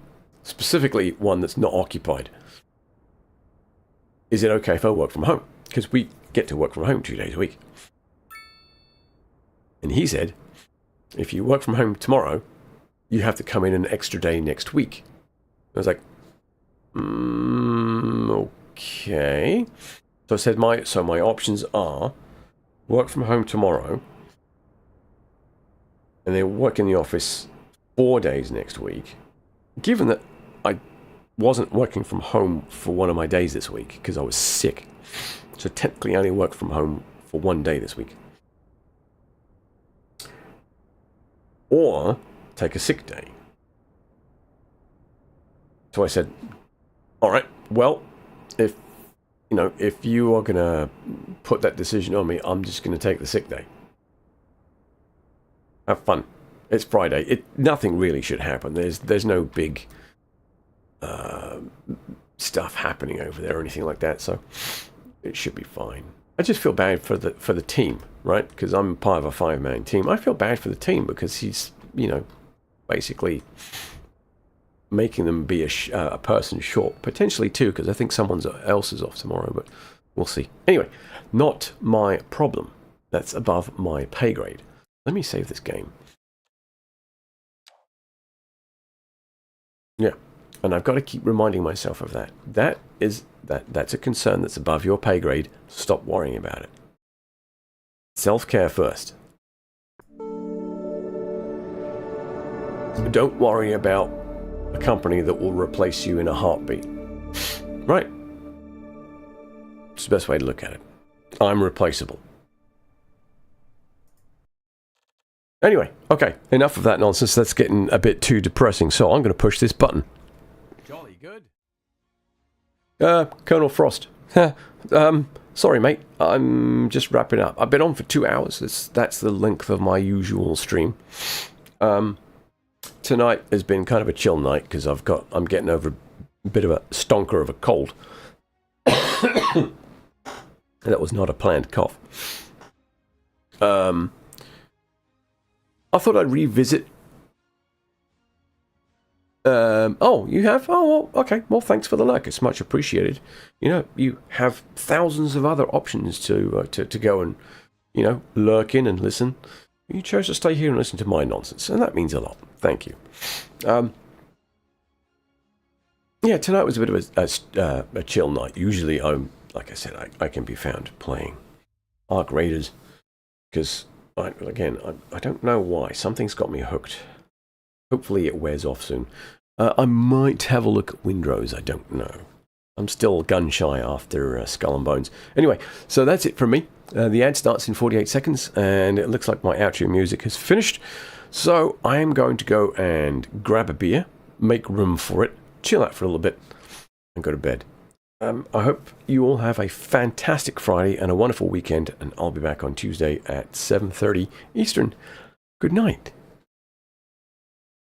Specifically one that's not occupied. Is it okay if I work from home? Because we get to work from home 2 days a week. And he said, if you work from home tomorrow, you have to come in an extra day next week. I was like, okay. So I said, my options are work from home tomorrow, and then work in the office 4 days next week. Given that I wasn't working from home for one of my days this week because I was sick, so technically I only worked from home for 1 day this week. Or take a sick day. So I said, all right, well, if you are going to put that decision on me, I'm just going to take the sick day. Have fun. It's Friday. Nothing really should happen. There's no big stuff happening over there or anything like that, so it should be fine. I just feel bad for the team, right? Because I'm part of a 5-man team. I feel bad for the team because he's, basically making them be a person short. Potentially two, because I think someone else is off tomorrow, but we'll see. Anyway, not my problem. That's above my pay grade. Let me save this game. Yeah, and I've got to keep reminding myself of that. That's a concern that's above your pay grade. Stop worrying about it. Self-care first. Don't worry about a company that will replace you in a heartbeat. Right. It's the best way to look at it. I'm replaceable. Anyway, okay, enough of that nonsense. That's getting a bit too depressing, so I'm going to push this button. Jolly good. Colonel Frost. Sorry, mate. I'm just wrapping up. I've been on for 2 hours. That's the length of my usual stream. Tonight has been kind of a chill night because I'm getting over a bit of a stonker of a cold. That was not a planned cough. I thought I'd revisit. Oh, you have? Oh, well, okay. Well, thanks for the like. It's much appreciated. You have thousands of other options to go and, lurk in and listen. You chose to stay here and listen to my nonsense, and that means a lot. Thank you. Yeah, tonight was a bit of a chill night. Usually, like I said, I can be found playing Ark Raiders because, I don't know why. Something's got me hooked. Hopefully, it wears off soon. I might have a look at Windrose. I don't know. I'm still gun shy after Skull and Bones. Anyway, so that's it from me. The ad starts in 48 seconds, and it looks like my outro music has finished. So I am going to go and grab a beer, make room for it, chill out for a little bit, and go to bed. I hope you all have a fantastic Friday and a wonderful weekend, and I'll be back on Tuesday at 7:30 Eastern. Good night.